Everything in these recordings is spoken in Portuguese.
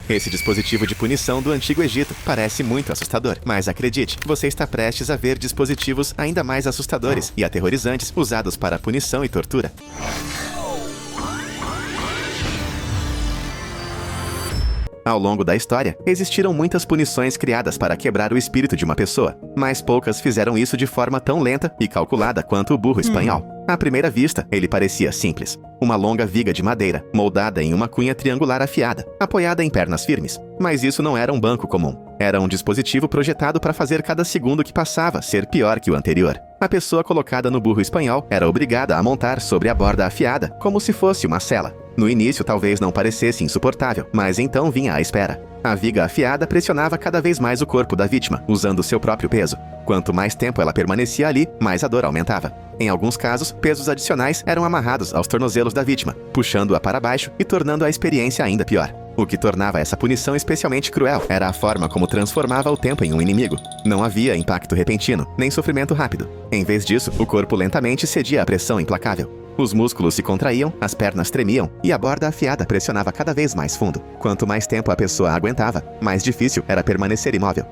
Esse dispositivo de punição do Antigo Egito parece muito assustador, mas acredite, você está prestes a ver dispositivos ainda mais assustadores e aterrorizantes usados para punição e tortura. Ao longo da história, existiram muitas punições criadas para quebrar o espírito de uma pessoa, mas poucas fizeram isso de forma tão lenta e calculada quanto o burro espanhol. À primeira vista, ele parecia simples. Uma longa viga de madeira, moldada em uma cunha triangular afiada, apoiada em pernas firmes. Mas isso não era um banco comum. Era um dispositivo projetado para fazer cada segundo que passava ser pior que o anterior. A pessoa colocada no burro espanhol era obrigada a montar sobre a borda afiada, como se fosse uma sela. No início talvez não parecesse insuportável, mas então vinha a espera. A viga afiada pressionava cada vez mais o corpo da vítima, usando seu próprio peso. Quanto mais tempo ela permanecia ali, mais a dor aumentava. Em alguns casos, pesos adicionais eram amarrados aos tornozelos da vítima, puxando-a para baixo e tornando a experiência ainda pior. O que tornava essa punição especialmente cruel era a forma como transformava o tempo em um inimigo. Não havia impacto repentino, nem sofrimento rápido. Em vez disso, o corpo lentamente cedia à pressão implacável. Os músculos se contraíam, as pernas tremiam e a borda afiada pressionava cada vez mais fundo. Quanto mais tempo a pessoa aguentava, mais difícil era permanecer imóvel.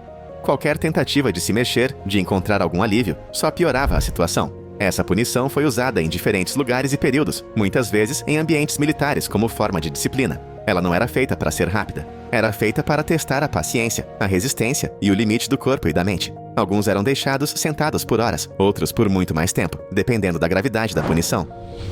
Qualquer tentativa de se mexer, de encontrar algum alívio, só piorava a situação. Essa punição foi usada em diferentes lugares e períodos, muitas vezes em ambientes militares como forma de disciplina. Ela não era feita para ser rápida. Era feita para testar a paciência, a resistência e o limite do corpo e da mente. Alguns eram deixados sentados por horas, outros por muito mais tempo, dependendo da gravidade da punição.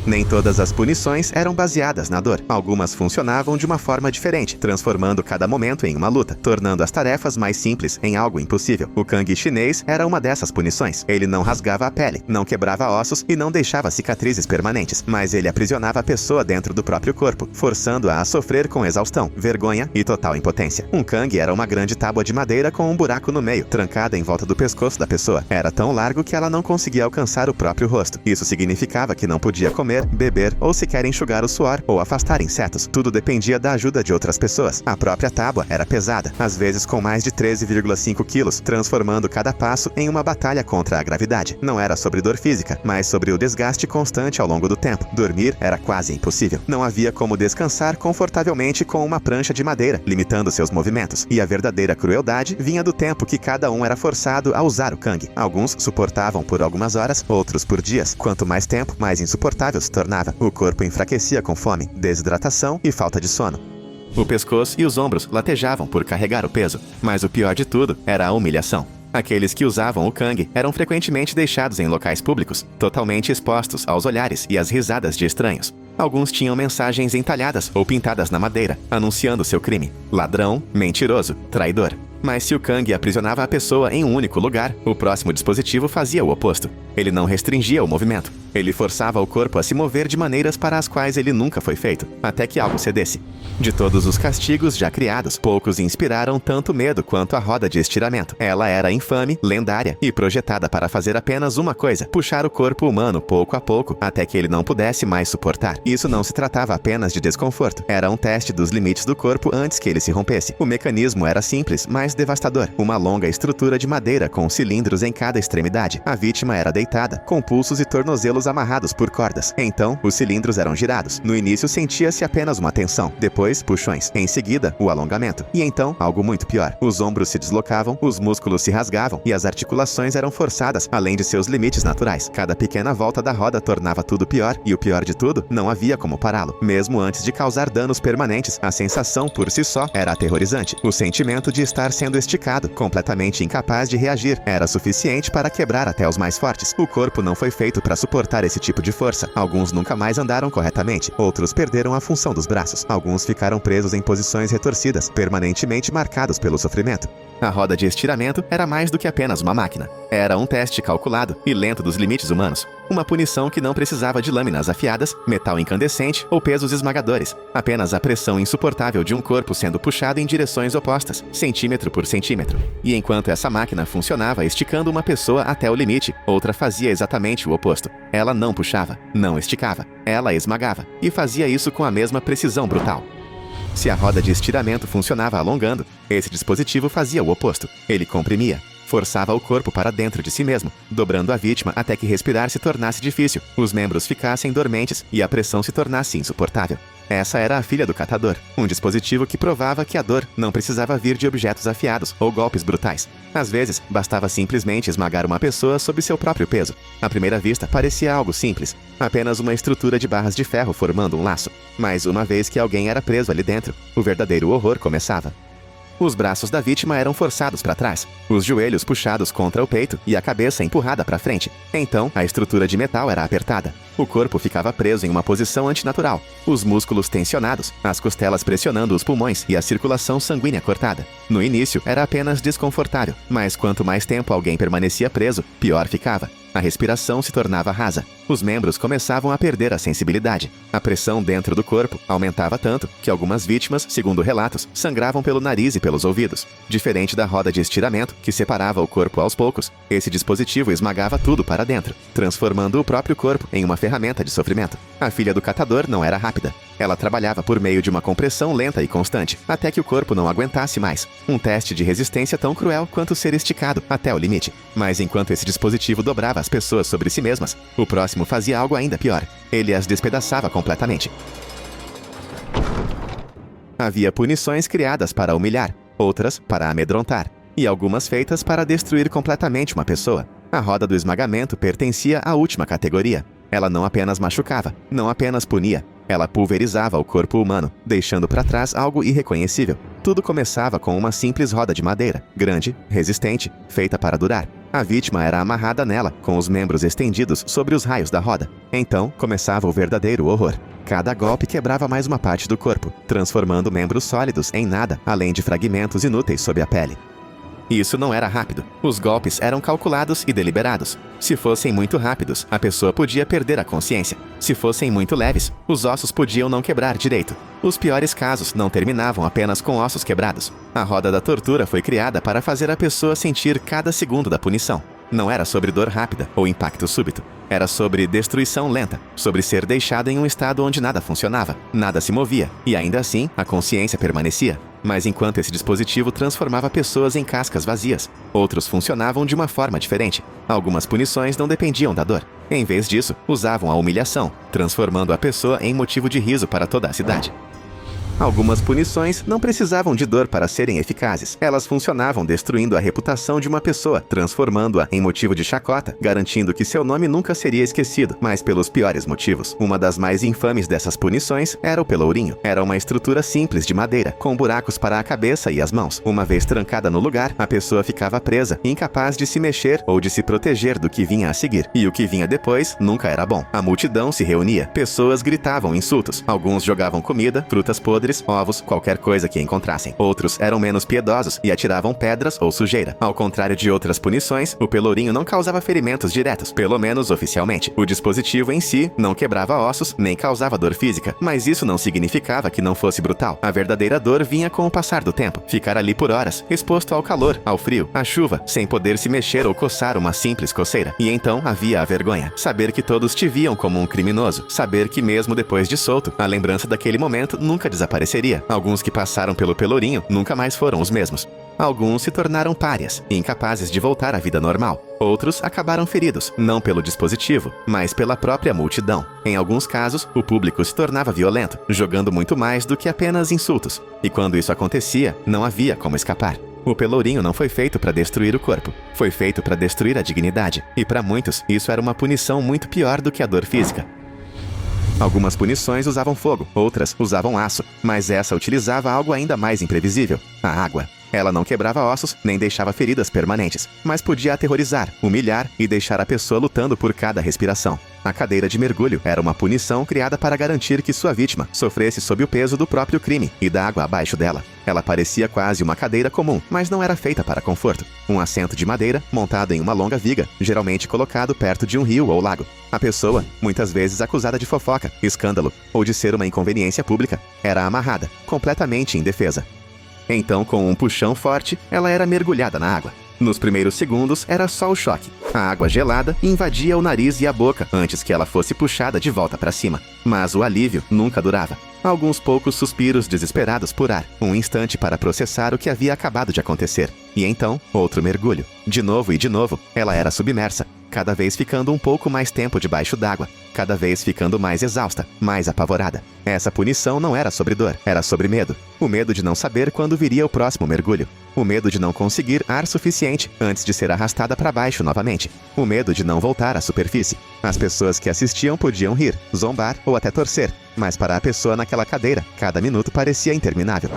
Nem todas as punições eram baseadas na dor. Algumas funcionavam de uma forma diferente, transformando cada momento em uma luta, tornando as tarefas mais simples em algo impossível. O cangue chinês era uma dessas punições. Ele não rasgava a pele, não quebrava ossos e não deixava cicatrizes permanentes, mas ele aprisionava a pessoa dentro do próprio corpo, forçando-a a sofrer com exaustão, vergonha e total impotência. Um cangue era uma grande tábua de madeira com um buraco no meio, trancada em volta do pescoço da pessoa. Era tão largo que ela não conseguia alcançar o próprio rosto. Isso significava que não podia comer, beber ou sequer enxugar o suor ou afastar insetos. Tudo dependia da ajuda de outras pessoas. A própria tábua era pesada, às vezes com mais de 13,5 quilos, transformando cada passo em uma batalha contra a gravidade. Não era sobre dor física, mas sobre o desgaste constante ao longo do tempo. Dormir era quase impossível. Não havia como descansar confortavelmente com uma prancha de madeira, limitando seus movimentos. E a verdadeira crueldade vinha do tempo que cada um era forçado a usar o cangue. Alguns suportavam por algumas horas, outros por dias. Quanto mais tempo, mais insuportável se tornava. O corpo enfraquecia com fome, desidratação e falta de sono. O pescoço e os ombros latejavam por carregar o peso, mas o pior de tudo era a humilhação. Aqueles que usavam o cangue eram frequentemente deixados em locais públicos, totalmente expostos aos olhares e às risadas de estranhos. Alguns tinham mensagens entalhadas ou pintadas na madeira, anunciando seu crime: ladrão, mentiroso, traidor. Mas se o cangue aprisionava a pessoa em um único lugar, o próximo dispositivo fazia o oposto. Ele não restringia o movimento. Ele forçava o corpo a se mover de maneiras para as quais ele nunca foi feito, até que algo cedesse. De todos os castigos já criados, poucos inspiraram tanto medo quanto a roda de estiramento. Ela era infame, lendária e projetada para fazer apenas uma coisa: puxar o corpo humano pouco a pouco, até que ele não pudesse mais suportar. Isso não se tratava apenas de desconforto. Era um teste dos limites do corpo antes que ele se rompesse. O mecanismo era simples, mas devastador. Uma longa estrutura de madeira com cilindros em cada extremidade. A vítima era deitada, com pulsos e tornozelos amarrados por cordas. Então, os cilindros eram girados. No início sentia-se apenas uma tensão, depois puxões, em seguida o alongamento. E então, algo muito pior. Os ombros se deslocavam, os músculos se rasgavam e as articulações eram forçadas, além de seus limites naturais. Cada pequena volta da roda tornava tudo pior, e o pior de tudo, não havia como pará-lo. Mesmo antes de causar danos permanentes, a sensação por si só era aterrorizante. O sentimento de estar sendo esticado, completamente incapaz de reagir, era suficiente para quebrar até os mais fortes. O corpo não foi feito para suportar esse tipo de força. Alguns nunca mais andaram corretamente, outros perderam a função dos braços, alguns ficaram presos em posições retorcidas, permanentemente marcados pelo sofrimento. A roda de estiramento era mais do que apenas uma máquina. Era um teste calculado e lento dos limites humanos. Uma punição que não precisava de lâminas afiadas, metal incandescente ou pesos esmagadores. Apenas a pressão insuportável de um corpo sendo puxado em direções opostas, centímetro por centímetro. E enquanto essa máquina funcionava esticando uma pessoa até o limite, outra fazia exatamente o oposto. Ela não puxava, não esticava. Ela esmagava. E fazia isso com a mesma precisão brutal. Se a roda de estiramento funcionava alongando, esse dispositivo fazia o oposto. Ele comprimia, forçava o corpo para dentro de si mesmo, dobrando a vítima até que respirar se tornasse difícil, os membros ficassem dormentes e a pressão se tornasse insuportável. Essa era a filha do catador, um dispositivo que provava que a dor não precisava vir de objetos afiados ou golpes brutais. Às vezes, bastava simplesmente esmagar uma pessoa sob seu próprio peso. À primeira vista, parecia algo simples, apenas uma estrutura de barras de ferro formando um laço. Mas uma vez que alguém era preso ali dentro, o verdadeiro horror começava. Os braços da vítima eram forçados para trás, os joelhos puxados contra o peito e a cabeça empurrada para frente. Então, a estrutura de metal era apertada. O corpo ficava preso em uma posição antinatural, os músculos tensionados, as costelas pressionando os pulmões e a circulação sanguínea cortada. No início, era apenas desconfortável, mas quanto mais tempo alguém permanecia preso, pior ficava. A respiração se tornava rasa. Os membros começavam a perder a sensibilidade. A pressão dentro do corpo aumentava tanto que algumas vítimas, segundo relatos, sangravam pelo nariz e pelos ouvidos. Diferente da roda de estiramento, que separava o corpo aos poucos, esse dispositivo esmagava tudo para dentro, transformando o próprio corpo em uma ferramenta de sofrimento. A filha do catador não era rápida. Ela trabalhava por meio de uma compressão lenta e constante, até que o corpo não aguentasse mais. Um teste de resistência tão cruel quanto ser esticado até o limite. Mas enquanto esse dispositivo dobrava as pessoas sobre si mesmas, o próximo fazia algo ainda pior. Ele as despedaçava completamente. Havia punições criadas para humilhar, outras para amedrontar, e algumas feitas para destruir completamente uma pessoa. A roda do esmagamento pertencia à última categoria. Ela não apenas machucava, não apenas punia, ela pulverizava o corpo humano, deixando para trás algo irreconhecível. Tudo começava com uma simples roda de madeira, grande, resistente, feita para durar. A vítima era amarrada nela, com os membros estendidos sobre os raios da roda. Então, começava o verdadeiro horror. Cada golpe quebrava mais uma parte do corpo, transformando membros sólidos em nada, além de fragmentos inúteis sob a pele. Isso não era rápido. Os golpes eram calculados e deliberados. Se fossem muito rápidos, a pessoa podia perder a consciência. Se fossem muito leves, os ossos podiam não quebrar direito. Os piores casos não terminavam apenas com ossos quebrados. A roda da tortura foi criada para fazer a pessoa sentir cada segundo da punição. Não era sobre dor rápida ou impacto súbito. Era sobre destruição lenta, sobre ser deixado em um estado onde nada funcionava, nada se movia, e ainda assim, a consciência permanecia. Mas enquanto esse dispositivo transformava pessoas em cascas vazias, outros funcionavam de uma forma diferente. Algumas punições não dependiam da dor. Em vez disso, usavam a humilhação, transformando a pessoa em motivo de riso para toda a cidade. Algumas punições não precisavam de dor para serem eficazes. Elas funcionavam destruindo a reputação de uma pessoa, transformando-a em motivo de chacota, garantindo que seu nome nunca seria esquecido, mas pelos piores motivos. Uma das mais infames dessas punições era o pelourinho. Era uma estrutura simples de madeira, com buracos para a cabeça e as mãos. Uma vez trancada no lugar, a pessoa ficava presa, incapaz de se mexer ou de se proteger do que vinha a seguir. E o que vinha depois nunca era bom. A multidão se reunia. Pessoas gritavam insultos. Alguns jogavam comida, frutas podres, ovos, qualquer coisa que encontrassem. Outros eram menos piedosos e atiravam pedras ou sujeira. Ao contrário de outras punições, o pelourinho não causava ferimentos diretos, pelo menos oficialmente. O dispositivo em si não quebrava ossos, nem causava dor física, mas isso não significava que não fosse brutal. A verdadeira dor vinha com o passar do tempo. Ficar ali por horas, exposto ao calor, ao frio, à chuva, sem poder se mexer ou coçar uma simples coceira. E então havia a vergonha. Saber que todos te viam como um criminoso. Saber que mesmo depois de solto, a lembrança daquele momento nunca desapareceria. Alguns que passaram pelo pelourinho nunca mais foram os mesmos. Alguns se tornaram párias, incapazes de voltar à vida normal. Outros acabaram feridos, não pelo dispositivo, mas pela própria multidão. Em alguns casos, o público se tornava violento, jogando muito mais do que apenas insultos. E quando isso acontecia, não havia como escapar. O pelourinho não foi feito para destruir o corpo. Foi feito para destruir a dignidade. E para muitos, isso era uma punição muito pior do que a dor física. Algumas punições usavam fogo, outras usavam aço, mas essa utilizava algo ainda mais imprevisível: a água. Ela não quebrava ossos, nem deixava feridas permanentes, mas podia aterrorizar, humilhar e deixar a pessoa lutando por cada respiração. A cadeira de mergulho era uma punição criada para garantir que sua vítima sofresse sob o peso do próprio crime e da água abaixo dela. Ela parecia quase uma cadeira comum, mas não era feita para conforto. Um assento de madeira, montado em uma longa viga, geralmente colocado perto de um rio ou lago. A pessoa, muitas vezes acusada de fofoca, escândalo ou de ser uma inconveniência pública, era amarrada, completamente indefesa. Então, com um puxão forte, ela era mergulhada na água. Nos primeiros segundos, era só o choque. A água gelada invadia o nariz e a boca antes que ela fosse puxada de volta para cima. Mas o alívio nunca durava. Alguns poucos suspiros desesperados por ar. Um instante para processar o que havia acabado de acontecer. E então, outro mergulho. De novo e de novo, ela era submersa. cada vez ficando um pouco mais tempo debaixo d'água, cada vez ficando mais exausta, mais apavorada. Essa punição não era sobre dor, era sobre medo. O medo de não saber quando viria o próximo mergulho. O medo de não conseguir ar suficiente antes de ser arrastada para baixo novamente. O medo de não voltar à superfície. As pessoas que assistiam podiam rir, zombar ou até torcer, mas para a pessoa naquela cadeira, cada minuto parecia interminável.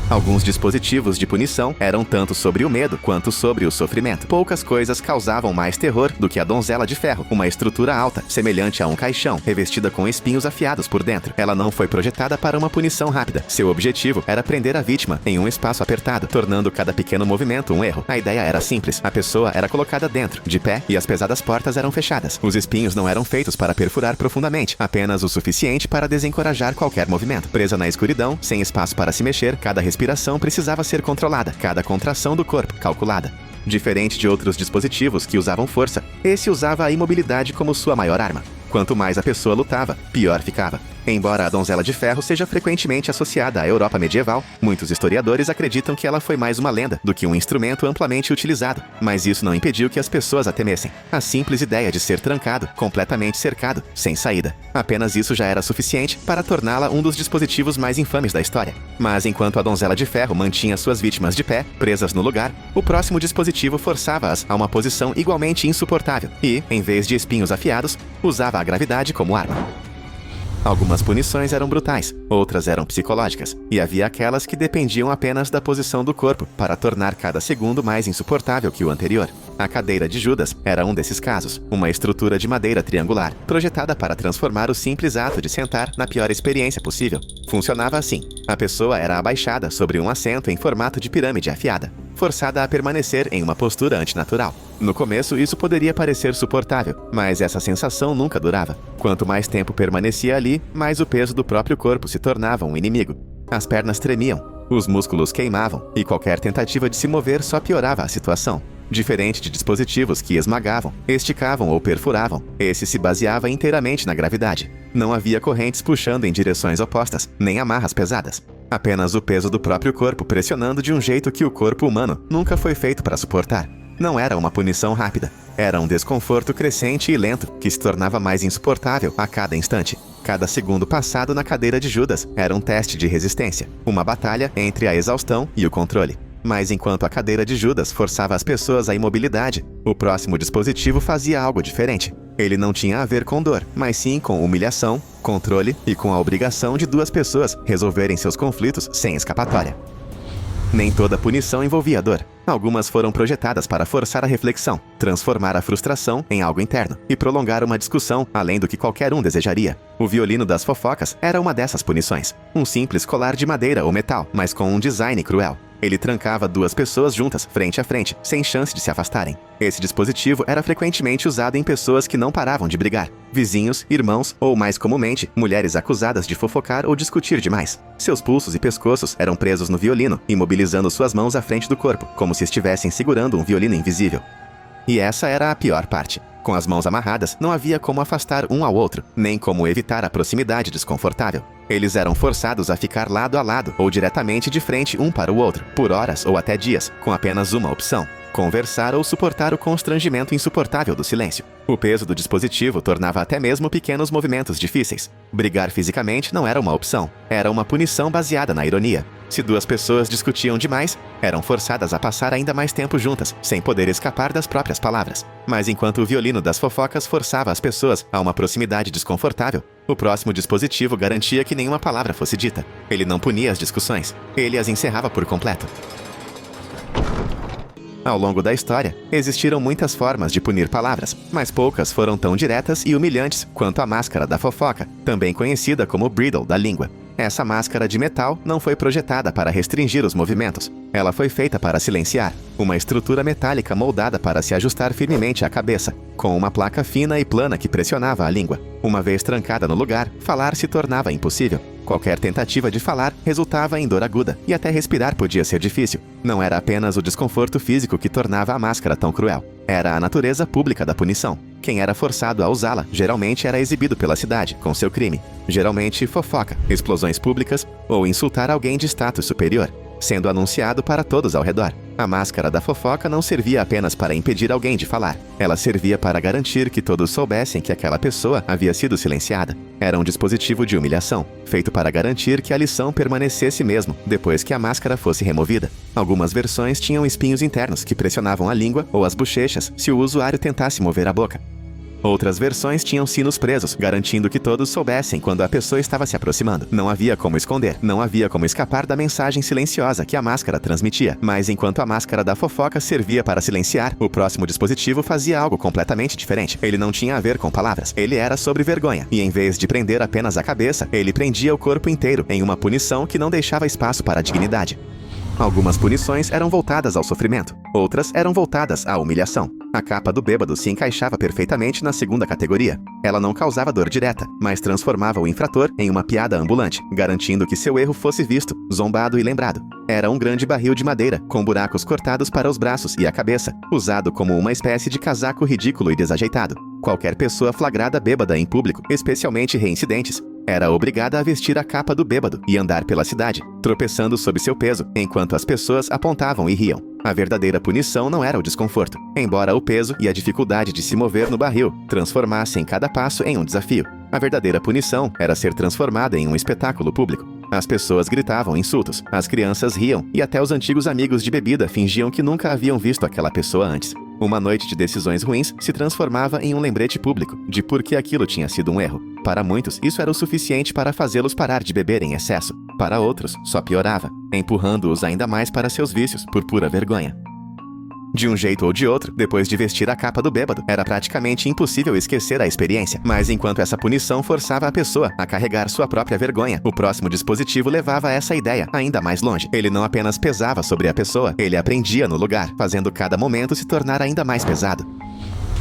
Alguns dispositivos de punição eram tanto sobre o medo quanto sobre o sofrimento. Poucas coisas causavam mais terror do que a donzela de ferro, uma estrutura alta, semelhante a um caixão, revestida com espinhos afiados por dentro. Ela não foi projetada para uma punição rápida. Seu objetivo era prender a vítima em um espaço apertado, tornando cada pequeno movimento um erro. A ideia era simples. A pessoa era colocada dentro, de pé, e as pesadas portas eram fechadas. Os espinhos não eram feitos para perfurar profundamente, apenas o suficiente para desencorajar qualquer movimento. Presa na escuridão, sem espaço para se mexer, cada respiração precisava ser controlada, cada contração do corpo calculada. Diferente de outros dispositivos que usavam força, esse usava a imobilidade como sua maior arma. Quanto mais a pessoa lutava, pior ficava. Embora a donzela de ferro seja frequentemente associada à Europa medieval, muitos historiadores acreditam que ela foi mais uma lenda do que um instrumento amplamente utilizado, mas isso não impediu que as pessoas a temessem. A simples ideia de ser trancado, completamente cercado, sem saída. Apenas isso já era suficiente para torná-la um dos dispositivos mais infames da história. Mas enquanto a donzela de ferro mantinha suas vítimas de pé, presas no lugar, o próximo dispositivo forçava-as a uma posição igualmente insuportável e, em vez de espinhos afiados, usava a gravidade como arma. Algumas punições eram brutais, outras eram psicológicas, e havia aquelas que dependiam apenas da posição do corpo para tornar cada segundo mais insuportável que o anterior. A cadeira de Judas era um desses casos, uma estrutura de madeira triangular, projetada para transformar o simples ato de sentar na pior experiência possível. Funcionava assim: a pessoa era abaixada sobre um assento em formato de pirâmide afiada, forçada a permanecer em uma postura antinatural. No começo, isso poderia parecer suportável, mas essa sensação nunca durava. Quanto mais tempo permanecia ali, mais o peso do próprio corpo se tornava um inimigo. As pernas tremiam, os músculos queimavam, e qualquer tentativa de se mover só piorava a situação. Diferente de dispositivos que esmagavam, esticavam ou perfuravam, esse se baseava inteiramente na gravidade. Não havia correntes puxando em direções opostas, nem amarras pesadas. Apenas o peso do próprio corpo pressionando de um jeito que o corpo humano nunca foi feito para suportar. Não era uma punição rápida. Era um desconforto crescente e lento que se tornava mais insuportável a cada instante. Cada segundo passado na cadeira de Judas era um teste de resistência, uma batalha entre a exaustão e o controle. Mas enquanto a cadeira de Judas forçava as pessoas à imobilidade, o próximo dispositivo fazia algo diferente. Ele não tinha a ver com dor, mas sim com humilhação, controle e com a obrigação de duas pessoas resolverem seus conflitos sem escapatória. Nem toda punição envolvia dor. Algumas foram projetadas para forçar a reflexão, transformar a frustração em algo interno e prolongar uma discussão além do que qualquer um desejaria. O violino das fofocas era uma dessas punições. Um simples colar de madeira ou metal, mas com um design cruel. Ele trancava duas pessoas juntas, frente a frente, sem chance de se afastarem. Esse dispositivo era frequentemente usado em pessoas que não paravam de brigar. Vizinhos, irmãos ou, mais comumente, mulheres acusadas de fofocar ou discutir demais. Seus pulsos e pescoços eram presos no violino, imobilizando suas mãos à frente do corpo, como se estivessem segurando um violino invisível. E essa era a pior parte. Com as mãos amarradas, não havia como afastar um ao outro, nem como evitar a proximidade desconfortável. Eles eram forçados a ficar lado a lado ou diretamente de frente um para o outro, por horas ou até dias, com apenas uma opção: conversar ou suportar o constrangimento insuportável do silêncio. O peso do dispositivo tornava até mesmo pequenos movimentos difíceis. Brigar fisicamente não era uma opção, era uma punição baseada na ironia. Se duas pessoas discutiam demais, eram forçadas a passar ainda mais tempo juntas, sem poder escapar das próprias palavras. Mas enquanto o violino das fofocas forçava as pessoas a uma proximidade desconfortável, o próximo dispositivo garantia que nenhuma palavra fosse dita. Ele não punia as discussões, ele as encerrava por completo. Ao longo da história, existiram muitas formas de punir palavras, mas poucas foram tão diretas e humilhantes quanto a máscara da fofoca, também conhecida como bridle da língua. Essa máscara de metal não foi projetada para restringir os movimentos. Ela foi feita para silenciar, uma estrutura metálica moldada para se ajustar firmemente à cabeça, com uma placa fina e plana que pressionava a língua. Uma vez trancada no lugar, falar se tornava impossível. Qualquer tentativa de falar resultava em dor aguda, e até respirar podia ser difícil. Não era apenas o desconforto físico que tornava a máscara tão cruel. Era a natureza pública da punição. Quem era forçado a usá-la geralmente era exibido pela cidade, com seu crime. Geralmente fofoca, explosões públicas ou insultar alguém de status superior, sendo anunciado para todos ao redor. A máscara da fofoca não servia apenas para impedir alguém de falar. Ela servia para garantir que todos soubessem que aquela pessoa havia sido silenciada. Era um dispositivo de humilhação, feito para garantir que a lição permanecesse mesmo depois que a máscara fosse removida. Algumas versões tinham espinhos internos que pressionavam a língua ou as bochechas se o usuário tentasse mover a boca. Outras versões tinham sinos presos, garantindo que todos soubessem quando a pessoa estava se aproximando. Não havia como esconder, não havia como escapar da mensagem silenciosa que a máscara transmitia. Mas enquanto a máscara da fofoca servia para silenciar, o próximo dispositivo fazia algo completamente diferente. Ele não tinha a ver com palavras, ele era sobre vergonha. E em vez de prender apenas a cabeça, ele prendia o corpo inteiro em uma punição que não deixava espaço para a dignidade. Algumas punições eram voltadas ao sofrimento, outras eram voltadas à humilhação. A capa do bêbado se encaixava perfeitamente na segunda categoria. Ela não causava dor direta, mas transformava o infrator em uma piada ambulante, garantindo que seu erro fosse visto, zombado e lembrado. Era um grande barril de madeira, com buracos cortados para os braços e a cabeça, usado como uma espécie de casaco ridículo e desajeitado. Qualquer pessoa flagrada bêbada em público, especialmente reincidentes, era obrigada a vestir a capa do bêbado e andar pela cidade, tropeçando sob seu peso, enquanto as pessoas apontavam e riam. A verdadeira punição não era o desconforto, embora o peso e a dificuldade de se mover no barril transformassem cada passo em um desafio. A verdadeira punição era ser transformada em um espetáculo público. As pessoas gritavam insultos, as crianças riam e até os antigos amigos de bebida fingiam que nunca haviam visto aquela pessoa antes. Uma noite de decisões ruins se transformava em um lembrete público de por que aquilo tinha sido um erro. Para muitos, isso era o suficiente para fazê-los parar de beber em excesso. Para outros, só piorava, empurrando-os ainda mais para seus vícios por pura vergonha. De um jeito ou de outro, depois de vestir a capa do bêbado, era praticamente impossível esquecer a experiência. Mas enquanto essa punição forçava a pessoa a carregar sua própria vergonha, o próximo dispositivo levava essa ideia ainda mais longe. Ele não apenas pesava sobre a pessoa, ele aprendia no lugar, fazendo cada momento se tornar ainda mais pesado.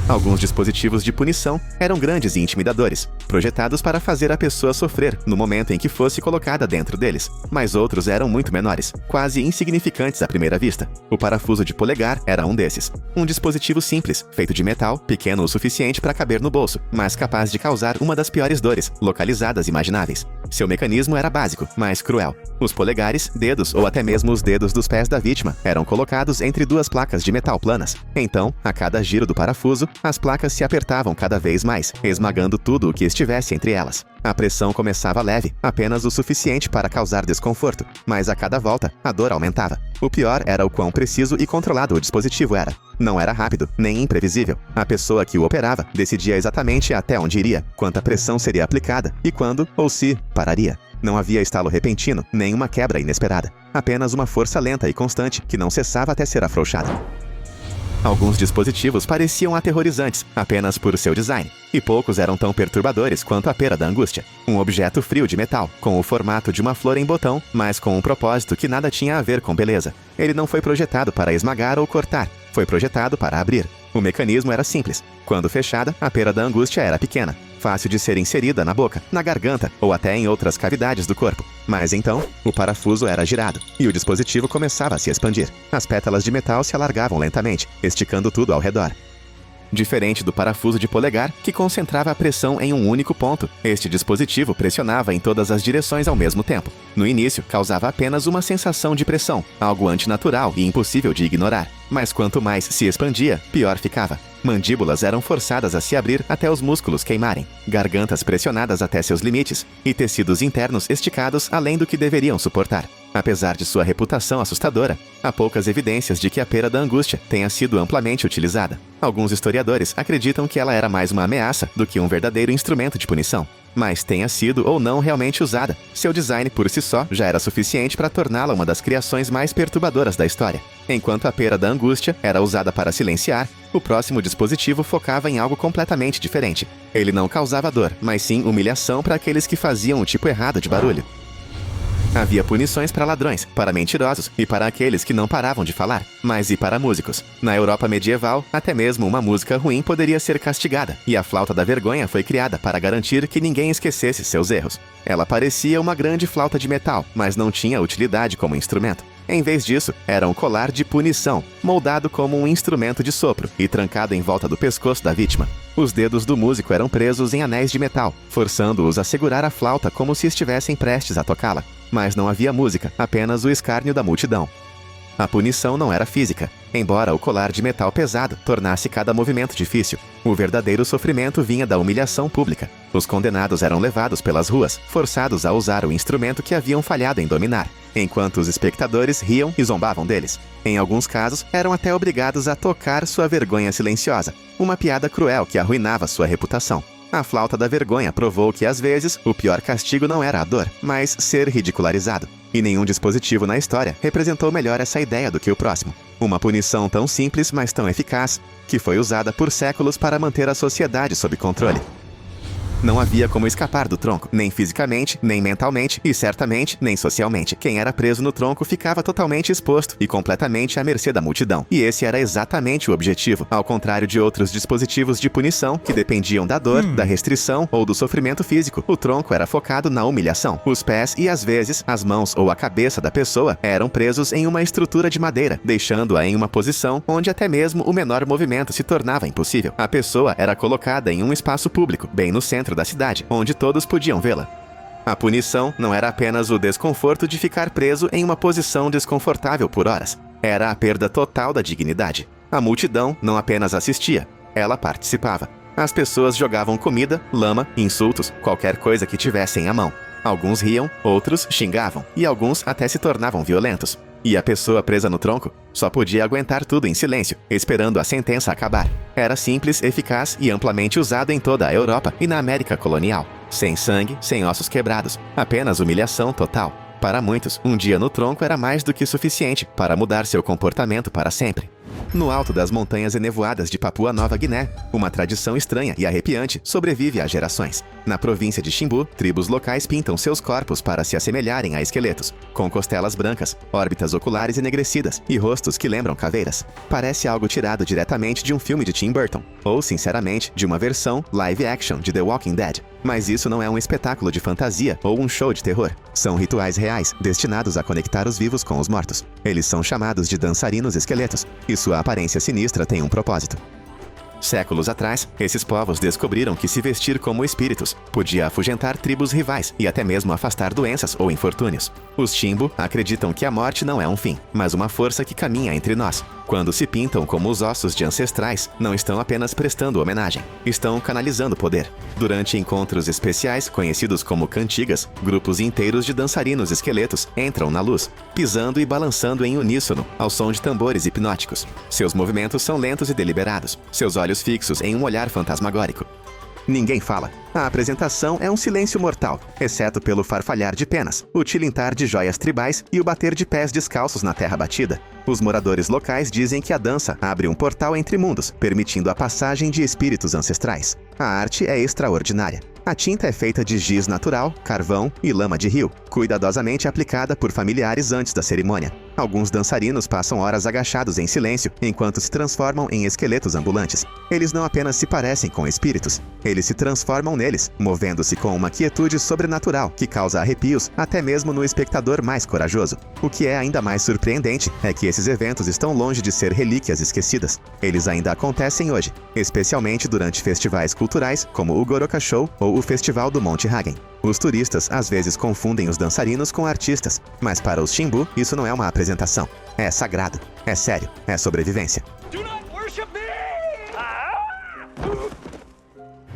Alguns dispositivos de punição eram grandes e intimidadores, projetados para fazer a pessoa sofrer no momento em que fosse colocada dentro deles, mas outros eram muito menores, quase insignificantes à primeira vista. O parafuso de polegar era um desses. Um dispositivo simples, feito de metal, pequeno o suficiente para caber no bolso, mas capaz de causar uma das piores dores, localizadas imagináveis. Seu mecanismo era básico, mas cruel. Os polegares, dedos ou até mesmo os dedos dos pés da vítima eram colocados entre duas placas de metal planas. Então, a cada giro do parafuso, as placas se apertavam cada vez mais, esmagando tudo o que estivesse entre elas. A pressão começava leve, apenas o suficiente para causar desconforto, mas a cada volta, a dor aumentava. O pior era o quão preciso e controlado o dispositivo era. Não era rápido, nem imprevisível. A pessoa que o operava decidia exatamente até onde iria, quanta pressão seria aplicada e quando ou se pararia. Não havia estalo repentino, nem uma quebra inesperada. Apenas uma força lenta e constante que não cessava até ser afrouxada. Alguns dispositivos pareciam aterrorizantes apenas por seu design, e poucos eram tão perturbadores quanto a pera da angústia. Um objeto frio de metal, com o formato de uma flor em botão, mas com um propósito que nada tinha a ver com beleza. Ele não foi projetado para esmagar ou cortar, foi projetado para abrir. O mecanismo era simples. Quando fechada, a pera da angústia era pequena, fácil de ser inserida na boca, na garganta ou até em outras cavidades do corpo. Mas então, o parafuso era girado e o dispositivo começava a se expandir. As pétalas de metal se alargavam lentamente, esticando tudo ao redor. Diferente do parafuso de polegar, que concentrava a pressão em um único ponto, este dispositivo pressionava em todas as direções ao mesmo tempo. No início, causava apenas uma sensação de pressão, algo antinatural e impossível de ignorar. Mas quanto mais se expandia, pior ficava. Mandíbulas eram forçadas a se abrir até os músculos queimarem, gargantas pressionadas até seus limites e tecidos internos esticados além do que deveriam suportar. Apesar de sua reputação assustadora, há poucas evidências de que a pera da angústia tenha sido amplamente utilizada. Alguns historiadores acreditam que ela era mais uma ameaça do que um verdadeiro instrumento de punição. Mas tenha sido ou não realmente usada, seu design por si só já era suficiente para torná-la uma das criações mais perturbadoras da história. Enquanto a pera da angústia era usada para silenciar, o próximo dispositivo focava em algo completamente diferente. Ele não causava dor, mas sim humilhação para aqueles que faziam o tipo errado de barulho. Havia punições para ladrões, para mentirosos e para aqueles que não paravam de falar, mas e para músicos. Na Europa medieval, até mesmo uma música ruim poderia ser castigada, e a flauta da vergonha foi criada para garantir que ninguém esquecesse seus erros. Ela parecia uma grande flauta de metal, mas não tinha utilidade como instrumento. Em vez disso, era um colar de punição, moldado como um instrumento de sopro e trancado em volta do pescoço da vítima. Os dedos do músico eram presos em anéis de metal, forçando-os a segurar a flauta como se estivessem prestes a tocá-la. Mas não havia música, apenas o escárnio da multidão. A punição não era física, embora o colar de metal pesado tornasse cada movimento difícil. O verdadeiro sofrimento vinha da humilhação pública. Os condenados eram levados pelas ruas, forçados a usar o instrumento que haviam falhado em dominar, enquanto os espectadores riam e zombavam deles. Em alguns casos, eram até obrigados a tocar sua vergonha silenciosa, uma piada cruel que arruinava sua reputação. A flauta da vergonha provou que, às vezes, o pior castigo não era a dor, mas ser ridicularizado. E nenhum dispositivo na história representou melhor essa ideia do que o próximo. Uma punição tão simples, mas tão eficaz, que foi usada por séculos para manter a sociedade sob controle. Não havia como escapar do tronco, nem fisicamente, nem mentalmente e certamente nem socialmente. Quem era preso no tronco ficava totalmente exposto e completamente à mercê da multidão. E esse era exatamente o objetivo, ao contrário de outros dispositivos de punição que dependiam da dor, da restrição ou do sofrimento físico. O tronco era focado na humilhação. Os pés e às vezes as mãos ou a cabeça da pessoa eram presos em uma estrutura de madeira, deixando-a em uma posição onde até mesmo o menor movimento se tornava impossível. A pessoa era colocada em um espaço público, bem no centro da cidade, onde todos podiam vê-la. A punição não era apenas o desconforto de ficar preso em uma posição desconfortável por horas. Era a perda total da dignidade. A multidão não apenas assistia, ela participava. As pessoas jogavam comida, lama, insultos, qualquer coisa que tivessem à mão. Alguns riam, outros xingavam, e alguns até se tornavam violentos. E a pessoa presa no tronco só podia aguentar tudo em silêncio, esperando a sentença acabar. Era simples, eficaz e amplamente usado em toda a Europa e na América colonial. Sem sangue, sem ossos quebrados, apenas humilhação total. Para muitos, um dia no tronco era mais do que suficiente para mudar seu comportamento para sempre. No alto das montanhas enevoadas de Papua Nova Guiné, uma tradição estranha e arrepiante sobrevive há gerações. Na província de Chimbu, tribos locais pintam seus corpos para se assemelharem a esqueletos, com costelas brancas, órbitas oculares enegrecidas e rostos que lembram caveiras. Parece algo tirado diretamente de um filme de Tim Burton, ou, sinceramente, de uma versão live action de The Walking Dead. Mas isso não é um espetáculo de fantasia ou um show de terror. São rituais reais, destinados a conectar os vivos com os mortos. Eles são chamados de dançarinos esqueletos, e sua aparência sinistra tem um propósito. Séculos atrás, esses povos descobriram que se vestir como espíritos podia afugentar tribos rivais e até mesmo afastar doenças ou infortúnios. Os Chimbu acreditam que a morte não é um fim, mas uma força que caminha entre nós. Quando se pintam como os ossos de ancestrais, não estão apenas prestando homenagem, estão canalizando poder. Durante encontros especiais, conhecidos como cantigas, grupos inteiros de dançarinos esqueletos entram na luz, pisando e balançando em uníssono, ao som de tambores hipnóticos. Seus movimentos são lentos e deliberados, seus olhos fixos em um olhar fantasmagórico. Ninguém fala. A apresentação é um silêncio mortal, exceto pelo farfalhar de penas, o tilintar de joias tribais e o bater de pés descalços na terra batida. Os moradores locais dizem que a dança abre um portal entre mundos, permitindo a passagem de espíritos ancestrais. A arte é extraordinária. A tinta é feita de giz natural, carvão e lama de rio, cuidadosamente aplicada por familiares antes da cerimônia. Alguns dançarinos passam horas agachados em silêncio enquanto se transformam em esqueletos ambulantes. Eles não apenas se parecem com espíritos, eles se transformam neles, movendo-se com uma quietude sobrenatural que causa arrepios até mesmo no espectador mais corajoso. O que é ainda mais surpreendente é que esses eventos estão longe de ser relíquias esquecidas. Eles ainda acontecem hoje, especialmente durante festivais culturais como o Goroka Show ou o Festival do Monte Hagen. Os turistas às vezes confundem os dançarinos com artistas, mas para os Chimbu isso não é uma apresentação. É sagrado, é sério, é sobrevivência.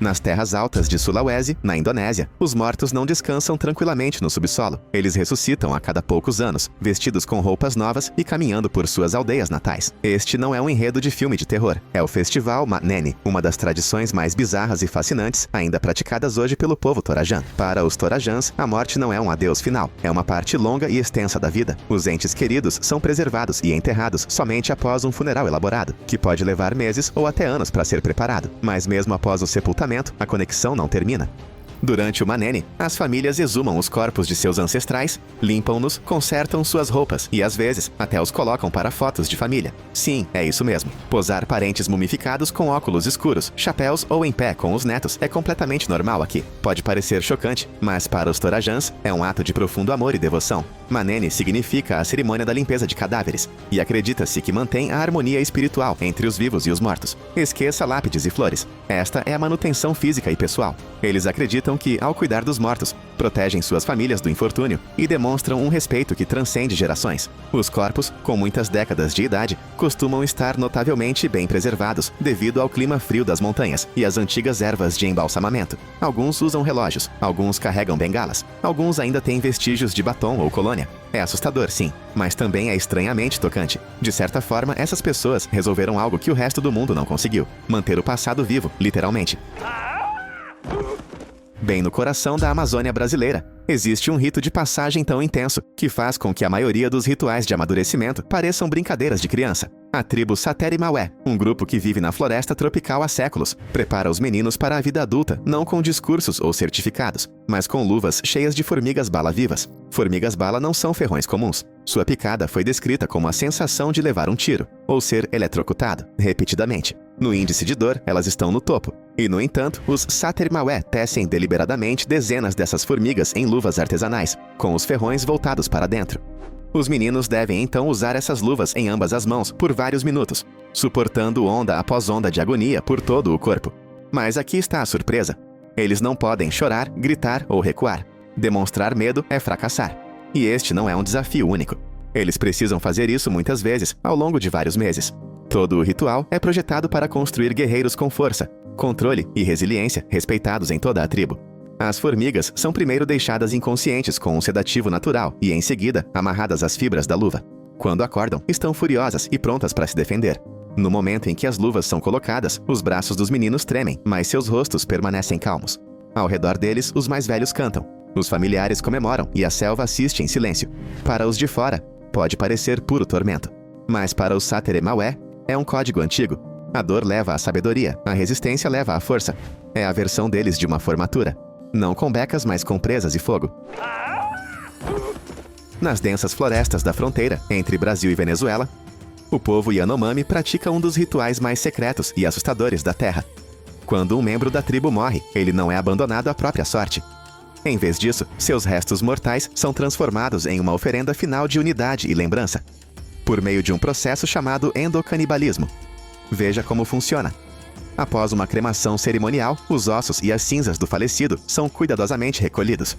Nas terras altas de Sulawesi, na Indonésia, os mortos não descansam tranquilamente no subsolo. Eles ressuscitam a cada poucos anos, vestidos com roupas novas e caminhando por suas aldeias natais. Este não é um enredo de filme de terror. É o Festival Manene, uma das tradições mais bizarras e fascinantes ainda praticadas hoje pelo povo Torajan. Para os Torajans, a morte não é um adeus final. É uma parte longa e extensa da vida. Os entes queridos são preservados e enterrados somente após um funeral elaborado, que pode levar meses ou até anos para ser preparado. Mas mesmo após o sepultamento, a conexão não termina. Durante o Manene, as famílias exumam os corpos de seus ancestrais, limpam-nos, consertam suas roupas e, às vezes, até os colocam para fotos de família. Sim, é isso mesmo. Posar parentes mumificados com óculos escuros, chapéus ou em pé com os netos é completamente normal aqui. Pode parecer chocante, mas para os Torajans é um ato de profundo amor e devoção. Manene significa a cerimônia da limpeza de cadáveres e acredita-se que mantém a harmonia espiritual entre os vivos e os mortos. Esqueça lápides e flores. Esta é a manutenção física e pessoal. Eles acreditam acreditam que, ao cuidar dos mortos, protegem suas famílias do infortúnio e demonstram um respeito que transcende gerações. Os corpos, com muitas décadas de idade, costumam estar notavelmente bem preservados devido ao clima frio das montanhas e às antigas ervas de embalsamamento. Alguns usam relógios, alguns carregam bengalas, alguns ainda têm vestígios de batom ou colônia. É assustador, sim, mas também é estranhamente tocante. De certa forma, essas pessoas resolveram algo que o resto do mundo não conseguiu: manter o passado vivo, literalmente. Bem no coração da Amazônia brasileira, existe um rito de passagem tão intenso que faz com que a maioria dos rituais de amadurecimento pareçam brincadeiras de criança. A tribo Satere-Maué, um grupo que vive na floresta tropical há séculos, prepara os meninos para a vida adulta não com discursos ou certificados, mas com luvas cheias de formigas-bala vivas. Formigas-bala não são ferrões comuns. Sua picada foi descrita como a sensação de levar um tiro, ou ser eletrocutado, repetidamente. No índice de dor, elas estão no topo. E, no entanto, os Satere-Maué tecem deliberadamente dezenas dessas formigas em luvas artesanais, com os ferrões voltados para dentro. Os meninos devem então usar essas luvas em ambas as mãos por vários minutos, suportando onda após onda de agonia por todo o corpo. Mas aqui está a surpresa. Eles não podem chorar, gritar ou recuar. Demonstrar medo é fracassar. E este não é um desafio único. Eles precisam fazer isso muitas vezes, ao longo de vários meses. Todo o ritual é projetado para construir guerreiros com força, controle e resiliência respeitados em toda a tribo. As formigas são primeiro deixadas inconscientes com um sedativo natural e, em seguida, amarradas às fibras da luva. Quando acordam, estão furiosas e prontas para se defender. No momento em que as luvas são colocadas, os braços dos meninos tremem, mas seus rostos permanecem calmos. Ao redor deles, os mais velhos cantam. Os familiares comemoram e a selva assiste em silêncio. Para os de fora, pode parecer puro tormento. Mas para os Satere-Maué, é um código antigo. A dor leva à sabedoria, a resistência leva à força. É a versão deles de uma formatura. Não com becas, mas com presas e fogo. Nas densas florestas da fronteira, entre Brasil e Venezuela, o povo Yanomami pratica um dos rituais mais secretos e assustadores da Terra. Quando um membro da tribo morre, ele não é abandonado à própria sorte. Em vez disso, seus restos mortais são transformados em uma oferenda final de unidade e lembrança, por meio de um processo chamado endocanibalismo. Veja como funciona. Após uma cremação cerimonial, os ossos e as cinzas do falecido são cuidadosamente recolhidos.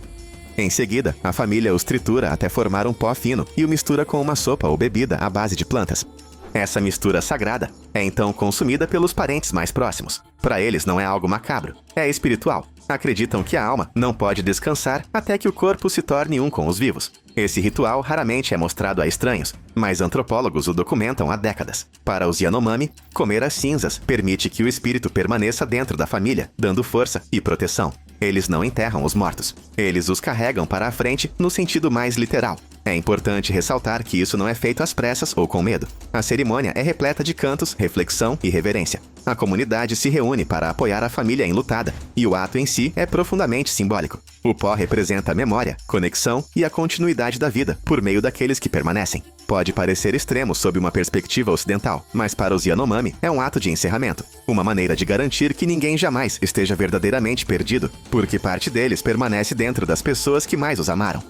Em seguida, a família os tritura até formar um pó fino e o mistura com uma sopa ou bebida à base de plantas. Essa mistura sagrada é então consumida pelos parentes mais próximos. Para eles não é algo macabro, é espiritual. Acreditam que a alma não pode descansar até que o corpo se torne um com os vivos. Esse ritual raramente é mostrado a estranhos, mas antropólogos o documentam há décadas. Para os Yanomami, comer as cinzas permite que o espírito permaneça dentro da família, dando força e proteção. Eles não enterram os mortos. Eles os carregam para a frente no sentido mais literal. É importante ressaltar que isso não é feito às pressas ou com medo. A cerimônia é repleta de cantos, reflexão e reverência. A comunidade se reúne para apoiar a família enlutada, e o ato em si é profundamente simbólico. O pó representa a memória, conexão e a continuidade da vida por meio daqueles que permanecem. Pode parecer extremo sob uma perspectiva ocidental, mas para os Yanomami é um ato de encerramento. Uma maneira de garantir que ninguém jamais esteja verdadeiramente perdido, porque parte deles permanece dentro das pessoas que mais os amaram.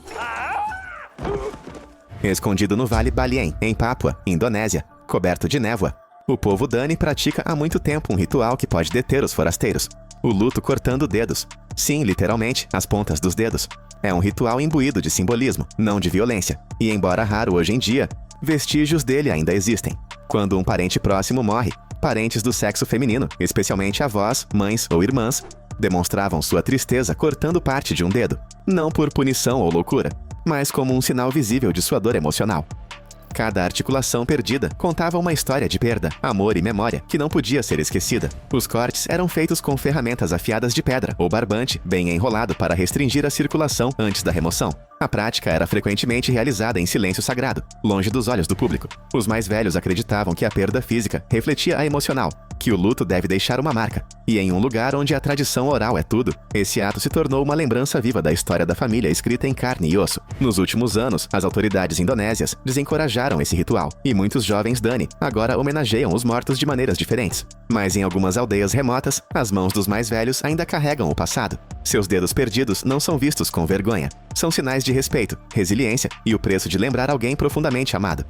Escondido no Vale Baliem, em Papua, Indonésia, coberto de névoa, o povo Dani pratica há muito tempo um ritual que pode deter os forasteiros: o luto cortando dedos. Sim, literalmente, as pontas dos dedos. É um ritual imbuído de simbolismo, não de violência. E embora raro hoje em dia, vestígios dele ainda existem. Quando um parente próximo morre, parentes do sexo feminino, especialmente avós, mães ou irmãs, demonstravam sua tristeza cortando parte de um dedo. Não por punição ou loucura, mas como um sinal visível de sua dor emocional. Cada articulação perdida contava uma história de perda, amor e memória que não podia ser esquecida. Os cortes eram feitos com ferramentas afiadas de pedra ou barbante, bem enrolado para restringir a circulação antes da remoção. A prática era frequentemente realizada em silêncio sagrado, longe dos olhos do público. Os mais velhos acreditavam que a perda física refletia a emocional, que o luto deve deixar uma marca. E em um lugar onde a tradição oral é tudo, esse ato se tornou uma lembrança viva da história da família escrita em carne e osso. Nos últimos anos, as autoridades indonésias desencorajaram esse ritual, e muitos jovens Dani agora homenageiam os mortos de maneiras diferentes. Mas em algumas aldeias remotas, as mãos dos mais velhos ainda carregam o passado. Seus dedos perdidos não são vistos com vergonha. São sinais de respeito, resiliência e o preço de lembrar alguém profundamente amado.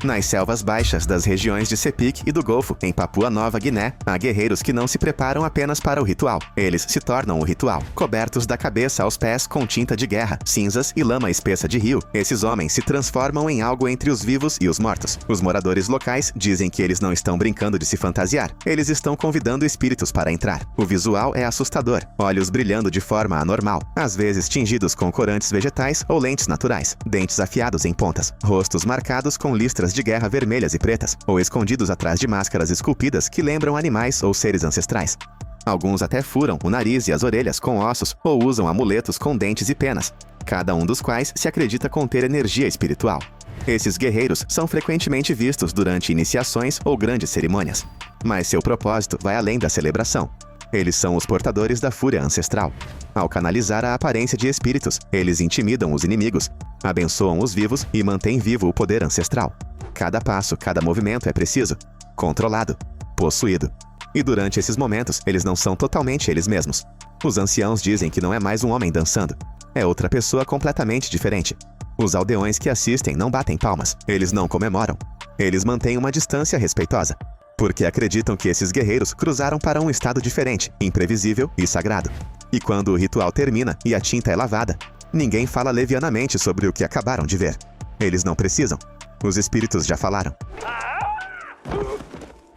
Nas selvas baixas das regiões de Sepik e do Golfo, em Papua Nova Guiné, há guerreiros que não se preparam apenas para o ritual. Eles se tornam o ritual. Cobertos da cabeça aos pés com tinta de guerra, cinzas e lama espessa de rio, esses homens se transformam em algo entre os vivos e os mortos. Os moradores locais dizem que eles não estão brincando de se fantasiar. Eles estão convidando espíritos para entrar. O visual é assustador. Olhos brilhando de forma anormal, às vezes tingidos com corantes vegetais ou lentes naturais, dentes afiados em pontas, rostos marcados com listras de guerra vermelhas e pretas, ou escondidos atrás de máscaras esculpidas que lembram animais ou seres ancestrais. Alguns até furam o nariz e as orelhas com ossos ou usam amuletos com dentes e penas, cada um dos quais se acredita conter energia espiritual. Esses guerreiros são frequentemente vistos durante iniciações ou grandes cerimônias, mas seu propósito vai além da celebração. Eles são os portadores da fúria ancestral. Ao canalizar a aparência de espíritos, eles intimidam os inimigos, abençoam os vivos e mantêm vivo o poder ancestral. Cada passo, cada movimento é preciso, controlado, possuído. E durante esses momentos, eles não são totalmente eles mesmos. Os anciãos dizem que não é mais um homem dançando. É outra pessoa completamente diferente. Os aldeões que assistem não batem palmas. Eles não comemoram. Eles mantêm uma distância respeitosa, porque acreditam que esses guerreiros cruzaram para um estado diferente, imprevisível e sagrado. E quando o ritual termina e a tinta é lavada, ninguém fala levianamente sobre o que acabaram de ver. Eles não precisam. Os espíritos já falaram.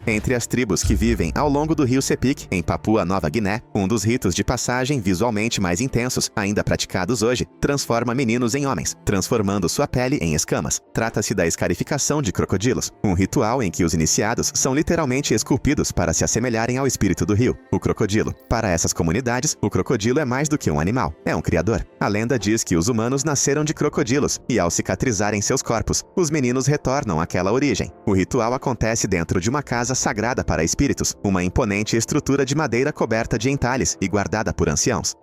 Entre as tribos que vivem ao longo do rio Sepik, em Papua Nova Guiné, um dos ritos de passagem visualmente mais intensos, ainda praticados hoje, transforma meninos em homens, transformando sua pele em escamas. Trata-se da escarificação de crocodilos, um ritual em que os iniciados são literalmente esculpidos para se assemelharem ao espírito do rio, o crocodilo. Para essas comunidades, o crocodilo é mais do que um animal, é um criador. A lenda diz que os humanos nasceram de crocodilos, e ao cicatrizarem seus corpos, os meninos retornam àquela origem. O ritual acontece dentro de uma casa sagrada para espíritos, uma imponente estrutura de madeira coberta de entalhes e guardada por anciãos.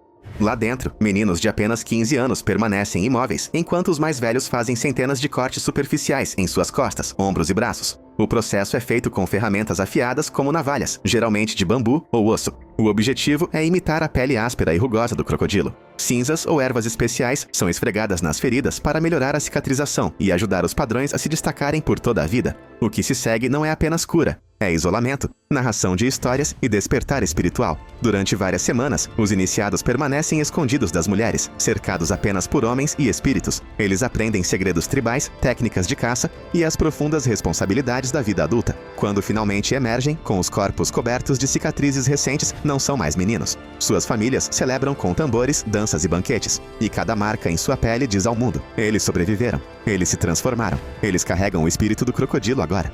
Lá dentro, meninos de apenas 15 anos permanecem imóveis, enquanto os mais velhos fazem centenas de cortes superficiais em suas costas, ombros e braços. O processo é feito com ferramentas afiadas como navalhas, geralmente de bambu ou osso. O objetivo é imitar a pele áspera e rugosa do crocodilo. Cinzas ou ervas especiais são esfregadas nas feridas para melhorar a cicatrização e ajudar os padrões a se destacarem por toda a vida. O que se segue não é apenas cura, é isolamento, narração de histórias e despertar espiritual. Durante várias semanas, os iniciados permanecem escondidos das mulheres, cercados apenas por homens e espíritos. Eles aprendem segredos tribais, técnicas de caça e as profundas responsabilidades da vida adulta. Quando finalmente emergem, com os corpos cobertos de cicatrizes recentes, não são mais meninos. Suas famílias celebram com tambores, danças e banquetes. E cada marca em sua pele diz ao mundo: eles sobreviveram, eles se transformaram, eles carregam o espírito do crocodilo agora.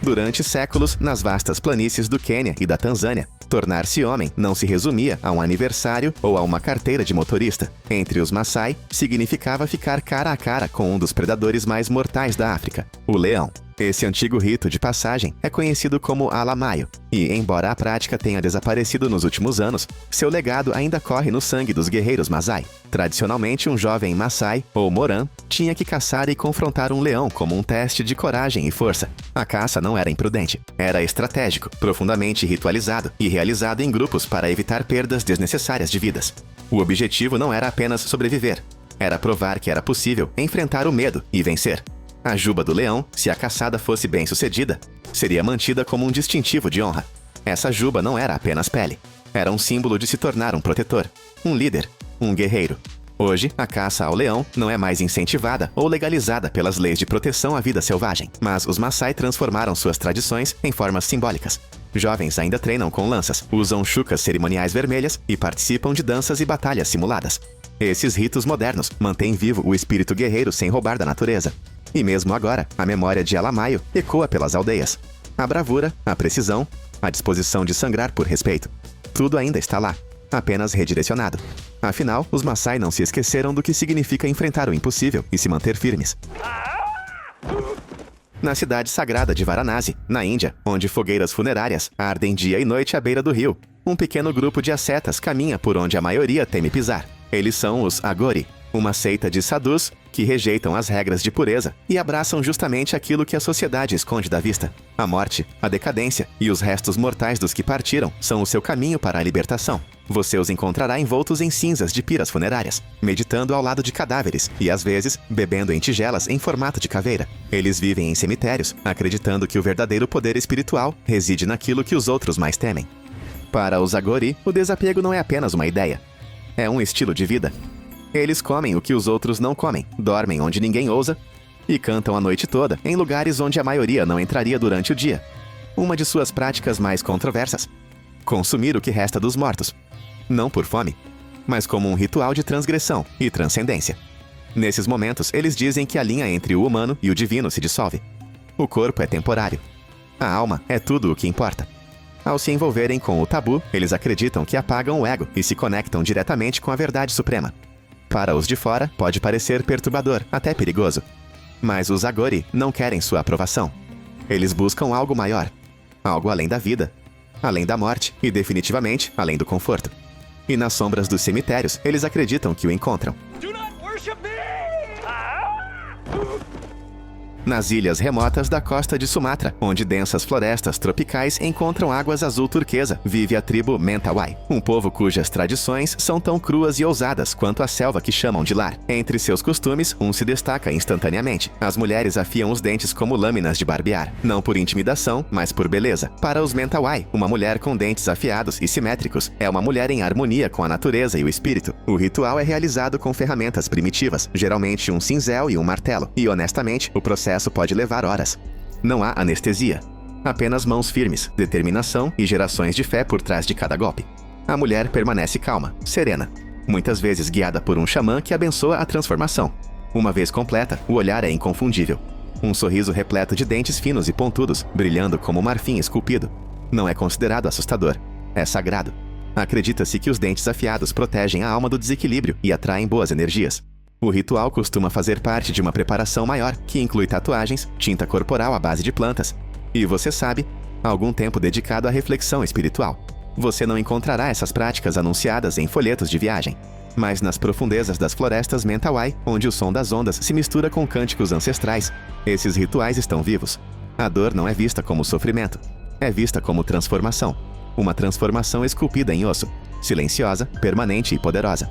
Durante séculos, nas vastas planícies do Quênia e da Tanzânia, tornar-se homem não se resumia a um aniversário ou a uma carteira de motorista. Entre os Maasai, significava ficar cara a cara com um dos predadores mais mortais da África, o leão. Esse antigo rito de passagem é conhecido como alamaio, e, embora a prática tenha desaparecido nos últimos anos, seu legado ainda corre no sangue dos guerreiros Maasai. Tradicionalmente, um jovem Maasai, ou Moran, tinha que caçar e confrontar um leão como um teste de coragem e força. A caça não era imprudente, era estratégico, profundamente ritualizado e realizado em grupos para evitar perdas desnecessárias de vidas. O objetivo não era apenas sobreviver, era provar que era possível enfrentar o medo e vencer. A juba do leão, se a caçada fosse bem-sucedida, seria mantida como um distintivo de honra. Essa juba não era apenas pele. Era um símbolo de se tornar um protetor, um líder, um guerreiro. Hoje, a caça ao leão não é mais incentivada ou legalizada pelas leis de proteção à vida selvagem, mas os Maasai transformaram suas tradições em formas simbólicas. Jovens ainda treinam com lanças, usam chucas cerimoniais vermelhas e participam de danças e batalhas simuladas. Esses ritos modernos mantêm vivo o espírito guerreiro sem roubar da natureza. E mesmo agora, a memória de Alamaio ecoa pelas aldeias. A bravura, a precisão, a disposição de sangrar por respeito. Tudo ainda está lá, apenas redirecionado. Afinal, os Maasai não se esqueceram do que significa enfrentar o impossível e se manter firmes. Na cidade sagrada de Varanasi, na Índia, onde fogueiras funerárias ardem dia e noite à beira do rio, um pequeno grupo de ascetas caminha por onde a maioria teme pisar. Eles são os Agori, uma seita de sadhus que rejeitam as regras de pureza e abraçam justamente aquilo que a sociedade esconde da vista. A morte, a decadência e os restos mortais dos que partiram são o seu caminho para a libertação. Você os encontrará envoltos em cinzas de piras funerárias, meditando ao lado de cadáveres e, às vezes, bebendo em tigelas em formato de caveira. Eles vivem em cemitérios, acreditando que o verdadeiro poder espiritual reside naquilo que os outros mais temem. Para os Agori, o desapego não é apenas uma ideia. É um estilo de vida. Eles comem o que os outros não comem, dormem onde ninguém ousa e cantam a noite toda em lugares onde a maioria não entraria durante o dia. Uma de suas práticas mais controversas: consumir o que resta dos mortos. Não por fome, mas como um ritual de transgressão e transcendência. Nesses momentos, eles dizem que a linha entre o humano e o divino se dissolve. O corpo é temporário. A alma é tudo o que importa. Ao se envolverem com o tabu, eles acreditam que apagam o ego e se conectam diretamente com a verdade suprema. Para os de fora, pode parecer perturbador, até perigoso. Mas os Agori não querem sua aprovação. Eles buscam algo maior. Algo além da vida, além da morte e, definitivamente, além do conforto. E nas sombras dos cemitérios, eles acreditam que o encontram. Nas ilhas remotas da costa de Sumatra, onde densas florestas tropicais encontram águas azul turquesa, vive a tribo Mentawai, um povo cujas tradições são tão cruas e ousadas quanto a selva que chamam de lar. Entre seus costumes, um se destaca instantaneamente. As mulheres afiam os dentes como lâminas de barbear, não por intimidação, mas por beleza. Para os Mentawai, uma mulher com dentes afiados e simétricos é uma mulher em harmonia com a natureza e o espírito. O ritual é realizado com ferramentas primitivas, geralmente um cinzel e um martelo, e honestamente, o processo pode levar horas. Não há anestesia. Apenas mãos firmes, determinação e gerações de fé por trás de cada golpe. A mulher permanece calma, serena, muitas vezes guiada por um xamã que abençoa a transformação. Uma vez completa, o olhar é inconfundível. Um sorriso repleto de dentes finos e pontudos, brilhando como marfim esculpido. Não é considerado assustador. É sagrado. Acredita-se que os dentes afiados protegem a alma do desequilíbrio e atraem boas energias. O ritual costuma fazer parte de uma preparação maior, que inclui tatuagens, tinta corporal à base de plantas e, você sabe, algum tempo dedicado à reflexão espiritual. Você não encontrará essas práticas anunciadas em folhetos de viagem, mas nas profundezas das florestas Mentawai, onde o som das ondas se mistura com cânticos ancestrais, esses rituais estão vivos. A dor não é vista como sofrimento, é vista como transformação. Uma transformação esculpida em osso, silenciosa, permanente e poderosa.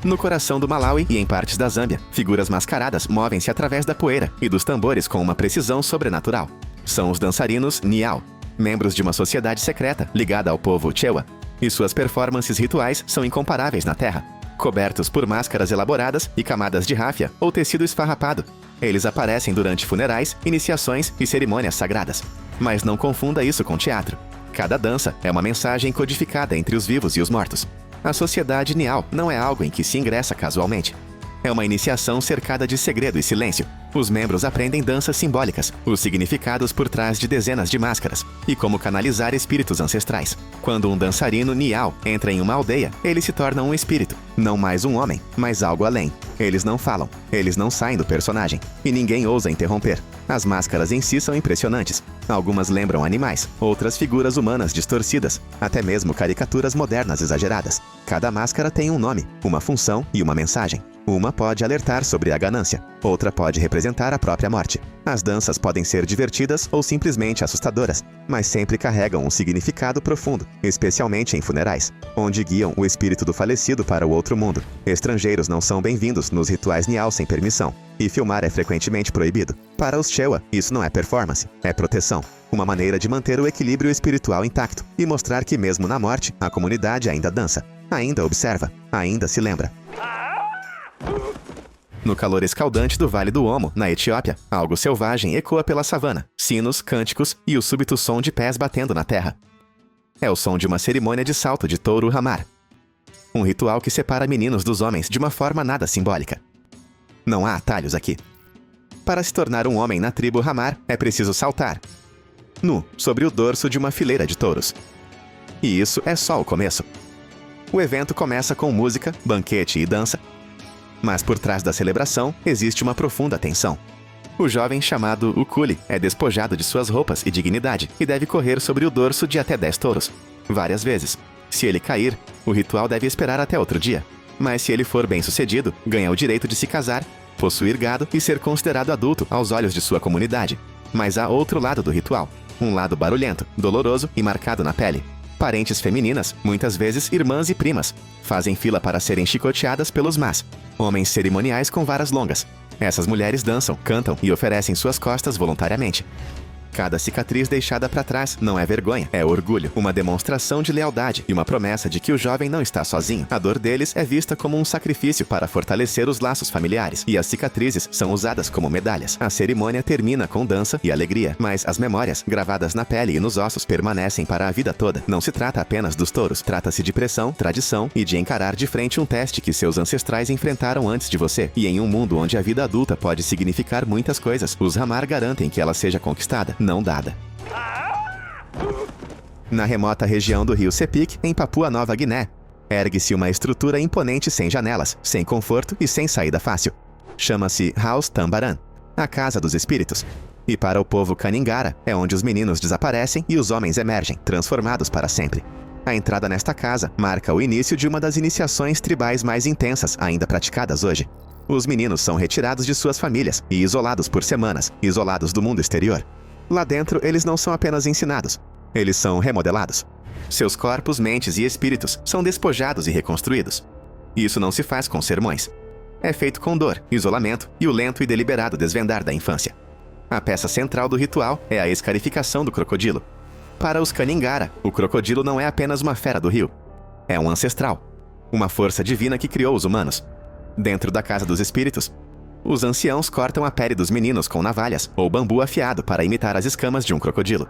No coração do Malawi e em partes da Zâmbia, figuras mascaradas movem-se através da poeira e dos tambores com uma precisão sobrenatural. São os dançarinos Nial, membros de uma sociedade secreta ligada ao povo Chewa, e suas performances rituais são incomparáveis na Terra. Cobertos por máscaras elaboradas e camadas de ráfia ou tecido esfarrapado, eles aparecem durante funerais, iniciações e cerimônias sagradas. Mas não confunda isso com teatro. Cada dança é uma mensagem codificada entre os vivos e os mortos. A sociedade Nial não é algo em que se ingressa casualmente. É uma iniciação cercada de segredo e silêncio. Os membros aprendem danças simbólicas, os significados por trás de dezenas de máscaras, e como canalizar espíritos ancestrais. Quando um dançarino Nial entra em uma aldeia, ele se torna um espírito, não mais um homem, mas algo além. Eles não falam, eles não saem do personagem, e ninguém ousa interromper. As máscaras em si são impressionantes. Algumas lembram animais, outras figuras humanas distorcidas, até mesmo caricaturas modernas exageradas. Cada máscara tem um nome, uma função e uma mensagem. Uma pode alertar sobre a ganância, outra pode representar a própria morte. As danças podem ser divertidas ou simplesmente assustadoras, mas sempre carregam um significado profundo, especialmente em funerais, onde guiam o espírito do falecido para o outro mundo. Estrangeiros não são bem-vindos nos rituais Nial sem permissão, e filmar é frequentemente proibido. Para os Chewa, isso não é performance, é proteção. Uma maneira de manter o equilíbrio espiritual intacto e mostrar que mesmo na morte, a comunidade ainda dança, ainda observa, ainda se lembra. No calor escaldante do Vale do Omo, na Etiópia, algo selvagem ecoa pela savana, sinos, cânticos e o súbito som de pés batendo na terra. É o som de uma cerimônia de salto de touro Hamar. Um ritual que separa meninos dos homens de uma forma nada simbólica. Não há atalhos aqui. Para se tornar um homem na tribo Hamar, é preciso saltar, nu, sobre o dorso de uma fileira de touros. E isso é só o começo. O evento começa com música, banquete e dança, mas por trás da celebração existe uma profunda tensão. O jovem chamado Ukuli é despojado de suas roupas e dignidade e deve correr sobre o dorso de até 10 touros, várias vezes. Se ele cair, o ritual deve esperar até outro dia. Mas se ele for bem-sucedido, ganha o direito de se casar, possuir gado e ser considerado adulto aos olhos de sua comunidade. Mas há outro lado do ritual, um lado barulhento, doloroso e marcado na pele. Parentes femininas, muitas vezes irmãs e primas, fazem fila para serem chicoteadas pelos mas. Homens cerimoniais com varas longas. Essas mulheres dançam, cantam e oferecem suas costas voluntariamente. Cada cicatriz deixada para trás não é vergonha, é orgulho, uma demonstração de lealdade e uma promessa de que o jovem não está sozinho. A dor deles é vista como um sacrifício para fortalecer os laços familiares, e as cicatrizes são usadas como medalhas. A cerimônia termina com dança e alegria, mas as memórias, gravadas na pele e nos ossos, permanecem para a vida toda. Não se trata apenas dos touros, trata-se de pressão, tradição e de encarar de frente um teste que seus ancestrais enfrentaram antes de você. E em um mundo onde a vida adulta pode significar muitas coisas, os Hamar garantem que ela seja conquistada, não dada. Na remota região do rio Sepik, em Papua Nova Guiné, ergue-se uma estrutura imponente sem janelas, sem conforto e sem saída fácil. Chama-se House Tambaran, a Casa dos Espíritos. E para o povo Kaningara, é onde os meninos desaparecem e os homens emergem, transformados para sempre. A entrada nesta casa marca o início de uma das iniciações tribais mais intensas ainda praticadas hoje. Os meninos são retirados de suas famílias e isolados por semanas, isolados do mundo exterior. Lá dentro, eles não são apenas ensinados, eles são remodelados. Seus corpos, mentes e espíritos são despojados e reconstruídos. Isso não se faz com sermões. É feito com dor, isolamento e o lento e deliberado desvendar da infância. A peça central do ritual é a escarificação do crocodilo. Para os Kaningara, o crocodilo não é apenas uma fera do rio. É um ancestral, uma força divina que criou os humanos. Dentro da Casa dos Espíritos, os anciãos cortam a pele dos meninos com navalhas ou bambu afiado para imitar as escamas de um crocodilo.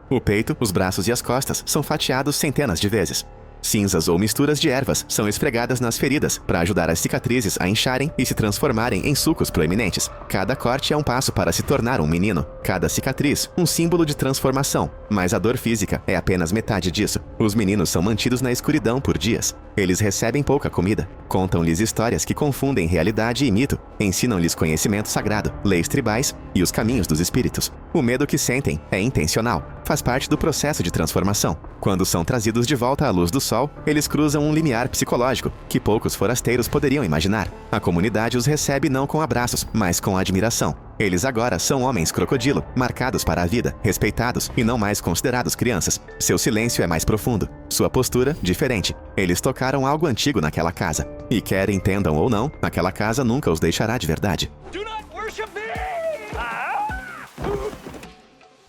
O peito, os braços e as costas são fatiados centenas de vezes. Cinzas ou misturas de ervas são esfregadas nas feridas para ajudar as cicatrizes a incharem e se transformarem em sulcos proeminentes. Cada corte é um passo para se tornar um menino. Cada cicatriz, um símbolo de transformação. Mas a dor física é apenas metade disso. Os meninos são mantidos na escuridão por dias. Eles recebem pouca comida. Contam-lhes histórias que confundem realidade e mito. Ensinam-lhes conhecimento sagrado, leis tribais e os caminhos dos espíritos. O medo que sentem é intencional. Faz parte do processo de transformação. Quando são trazidos de volta à luz do sol, eles cruzam um limiar psicológico que poucos forasteiros poderiam imaginar. A comunidade os recebe não com abraços, mas com admiração. Eles agora são homens crocodilo, marcados para a vida, respeitados e não mais considerados crianças. Seu silêncio é mais profundo, sua postura diferente. Eles tocaram algo antigo naquela casa. E quer entendam ou não, aquela casa nunca os deixará de verdade.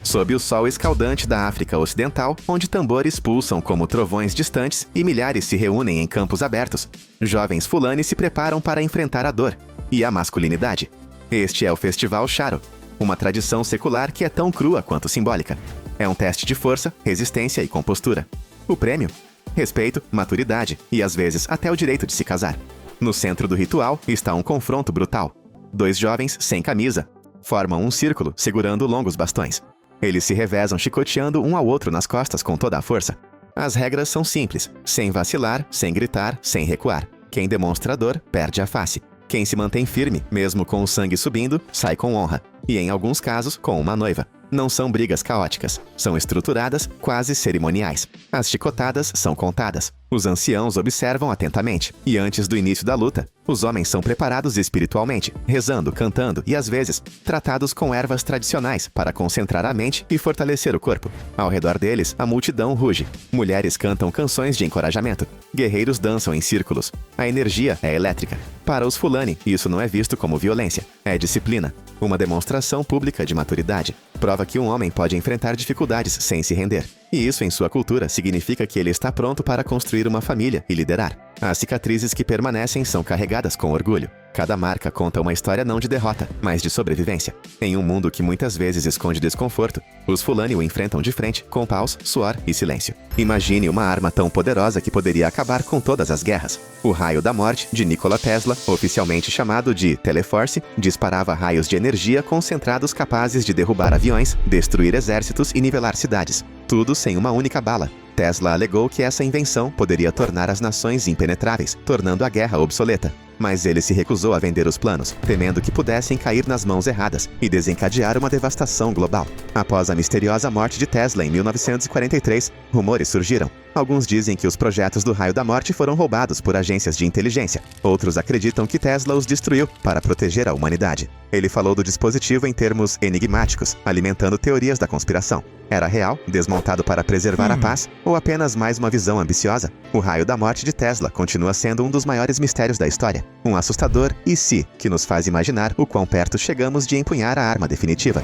Sob o sol escaldante da África Ocidental, onde tambores pulsam como trovões distantes e milhares se reúnem em campos abertos, jovens Fulani se preparam para enfrentar a dor e a masculinidade. Este é o Festival Sharo, uma tradição secular que é tão crua quanto simbólica. É um teste de força, resistência e compostura. O prêmio? Respeito, maturidade e, às vezes, até o direito de se casar. No centro do ritual está um confronto brutal. 2 jovens, sem camisa, formam um círculo segurando longos bastões. Eles se revezam chicoteando um ao outro nas costas com toda a força. As regras são simples, sem vacilar, sem gritar, sem recuar. Quem demonstra dor, perde a face. Quem se mantém firme, mesmo com o sangue subindo, sai com honra. E em alguns casos, com uma noiva. Não são brigas caóticas, são estruturadas, quase cerimoniais. As chicotadas são contadas. Os anciãos observam atentamente. E antes do início da luta, os homens são preparados espiritualmente, rezando, cantando e, às vezes, tratados com ervas tradicionais para concentrar a mente e fortalecer o corpo. Ao redor deles, a multidão ruge. Mulheres cantam canções de encorajamento. Guerreiros dançam em círculos. A energia é elétrica. Para os Fulani, isso não é visto como violência. É disciplina. Uma demonstração pública de maturidade. Prova que um homem pode enfrentar dificuldades sem se render. E isso, em sua cultura, significa que ele está pronto para construir uma família e liderar. As cicatrizes que permanecem são carregadas com orgulho. Cada marca conta uma história não de derrota, mas de sobrevivência. Em um mundo que muitas vezes esconde desconforto, os Fulani o enfrentam de frente, com paus, suor e silêncio. Imagine uma arma tão poderosa que poderia acabar com todas as guerras. O raio da morte, de Nikola Tesla, oficialmente chamado de Teleforce, disparava raios de energia concentrados capazes de derrubar aviões, destruir exércitos e nivelar cidades. Tudo sem uma única bala. Tesla alegou que essa invenção poderia tornar as nações impenetráveis, tornando a guerra obsoleta. Mas ele se recusou a vender os planos, temendo que pudessem cair nas mãos erradas e desencadear uma devastação global. Após a misteriosa morte de Tesla em 1943, rumores surgiram. Alguns dizem que os projetos do Raio da Morte foram roubados por agências de inteligência. Outros acreditam que Tesla os destruiu para proteger a humanidade. Ele falou do dispositivo em termos enigmáticos, alimentando teorias da conspiração. Era real, desmontado para preservar a paz, ou apenas mais uma visão ambiciosa? O Raio da Morte de Tesla continua sendo um dos maiores mistérios da história. Um assustador "e se" que nos faz imaginar o quão perto chegamos de empunhar a arma definitiva.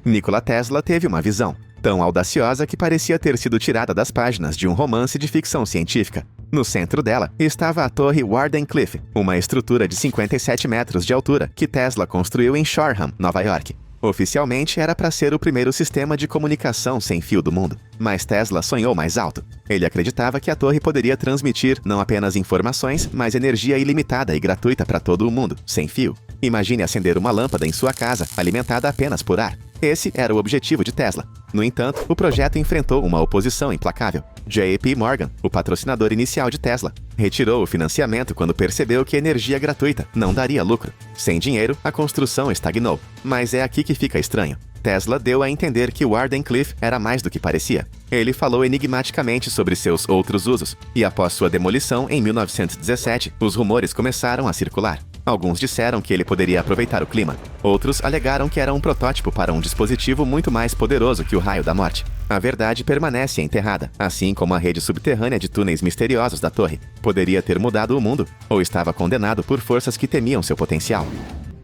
Nikola Tesla teve uma visão tão audaciosa que parecia ter sido tirada das páginas de um romance de ficção científica. No centro dela estava a Torre Wardenclyffe, uma estrutura de 57 metros de altura que Tesla construiu em Shoreham, Nova York. Oficialmente era para ser o primeiro sistema de comunicação sem fio do mundo, mas Tesla sonhou mais alto. Ele acreditava que a torre poderia transmitir não apenas informações, mas energia ilimitada e gratuita para todo o mundo, sem fio. Imagine acender uma lâmpada em sua casa, alimentada apenas por ar. Esse era o objetivo de Tesla. No entanto, o projeto enfrentou uma oposição implacável. J.P. Morgan, o patrocinador inicial de Tesla, retirou o financiamento quando percebeu que energia gratuita não daria lucro. Sem dinheiro, a construção estagnou. Mas é aqui que fica estranho. Tesla deu a entender que Wardenclyffe era mais do que parecia. Ele falou enigmaticamente sobre seus outros usos, e após sua demolição em 1917, os rumores começaram a circular. Alguns disseram que ele poderia aproveitar o clima. Outros alegaram que era um protótipo para um dispositivo muito mais poderoso que o Raio da Morte. A verdade permanece enterrada, assim como a rede subterrânea de túneis misteriosos da torre. Poderia ter mudado o mundo, ou estava condenado por forças que temiam seu potencial.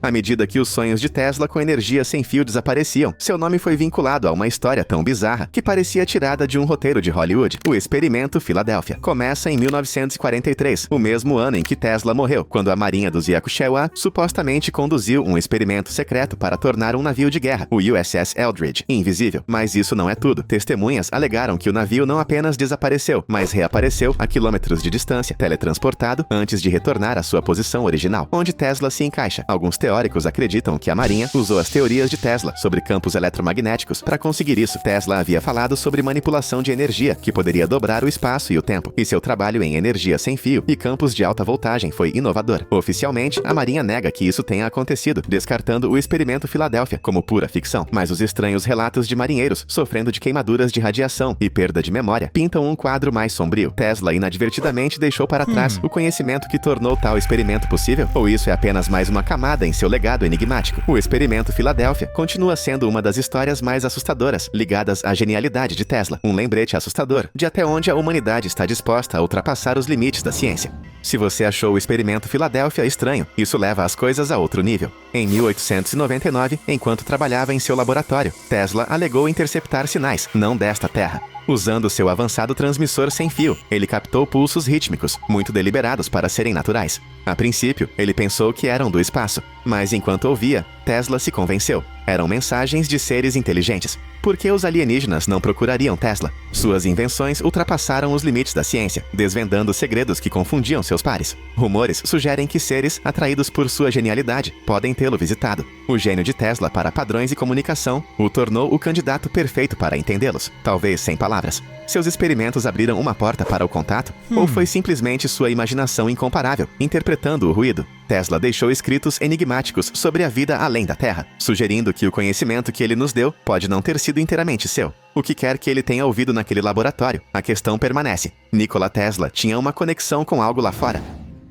À medida que os sonhos de Tesla com energia sem fio desapareciam, seu nome foi vinculado a uma história tão bizarra que parecia tirada de um roteiro de Hollywood. O Experimento Filadélfia começa em 1943, o mesmo ano em que Tesla morreu, quando a Marinha dos Yakushiwa supostamente conduziu um experimento secreto para tornar um navio de guerra, o USS Eldridge, invisível. Mas isso não é tudo. Testemunhas alegaram que o navio não apenas desapareceu, mas reapareceu a quilômetros de distância, teletransportado antes de retornar à sua posição original, onde Tesla se encaixa. Alguns teóricos acreditam que a Marinha usou as teorias de Tesla sobre campos eletromagnéticos para conseguir isso. Tesla havia falado sobre manipulação de energia, que poderia dobrar o espaço e o tempo, e seu trabalho em energia sem fio e campos de alta voltagem foi inovador. Oficialmente, a Marinha nega que isso tenha acontecido, descartando o Experimento Filadélfia como pura ficção. Mas os estranhos relatos de marinheiros sofrendo de queimaduras de radiação e perda de memória pintam um quadro mais sombrio. Tesla inadvertidamente deixou para trás o conhecimento que tornou tal experimento possível? Ou isso é apenas mais uma camada em seu legado enigmático? O Experimento Filadélfia continua sendo uma das histórias mais assustadoras ligadas à genialidade de Tesla, um lembrete assustador de até onde a humanidade está disposta a ultrapassar os limites da ciência. Se você achou o Experimento Filadélfia estranho, isso leva as coisas a outro nível. Em 1899, enquanto trabalhava em seu laboratório, Tesla alegou interceptar sinais, não desta Terra. Usando seu avançado transmissor sem fio, ele captou pulsos rítmicos, muito deliberados para serem naturais. A princípio, ele pensou que eram do espaço, mas enquanto ouvia, Tesla se convenceu. Eram mensagens de seres inteligentes. Por que os alienígenas não procurariam Tesla? Suas invenções ultrapassaram os limites da ciência, desvendando segredos que confundiam seus pares. Rumores sugerem que seres, atraídos por sua genialidade, podem tê-lo visitado. O gênio de Tesla para padrões e comunicação o tornou o candidato perfeito para entendê-los, talvez sem palavras. Seus experimentos abriram uma porta para o contato? Ou foi simplesmente sua imaginação incomparável, interpretando o ruído? Tesla deixou escritos enigmáticos sobre a vida além da Terra, sugerindo que o conhecimento que ele nos deu pode não ter sido inteiramente seu. O que quer que ele tenha ouvido naquele laboratório, a questão permanece. Nikola Tesla tinha uma conexão com algo lá fora.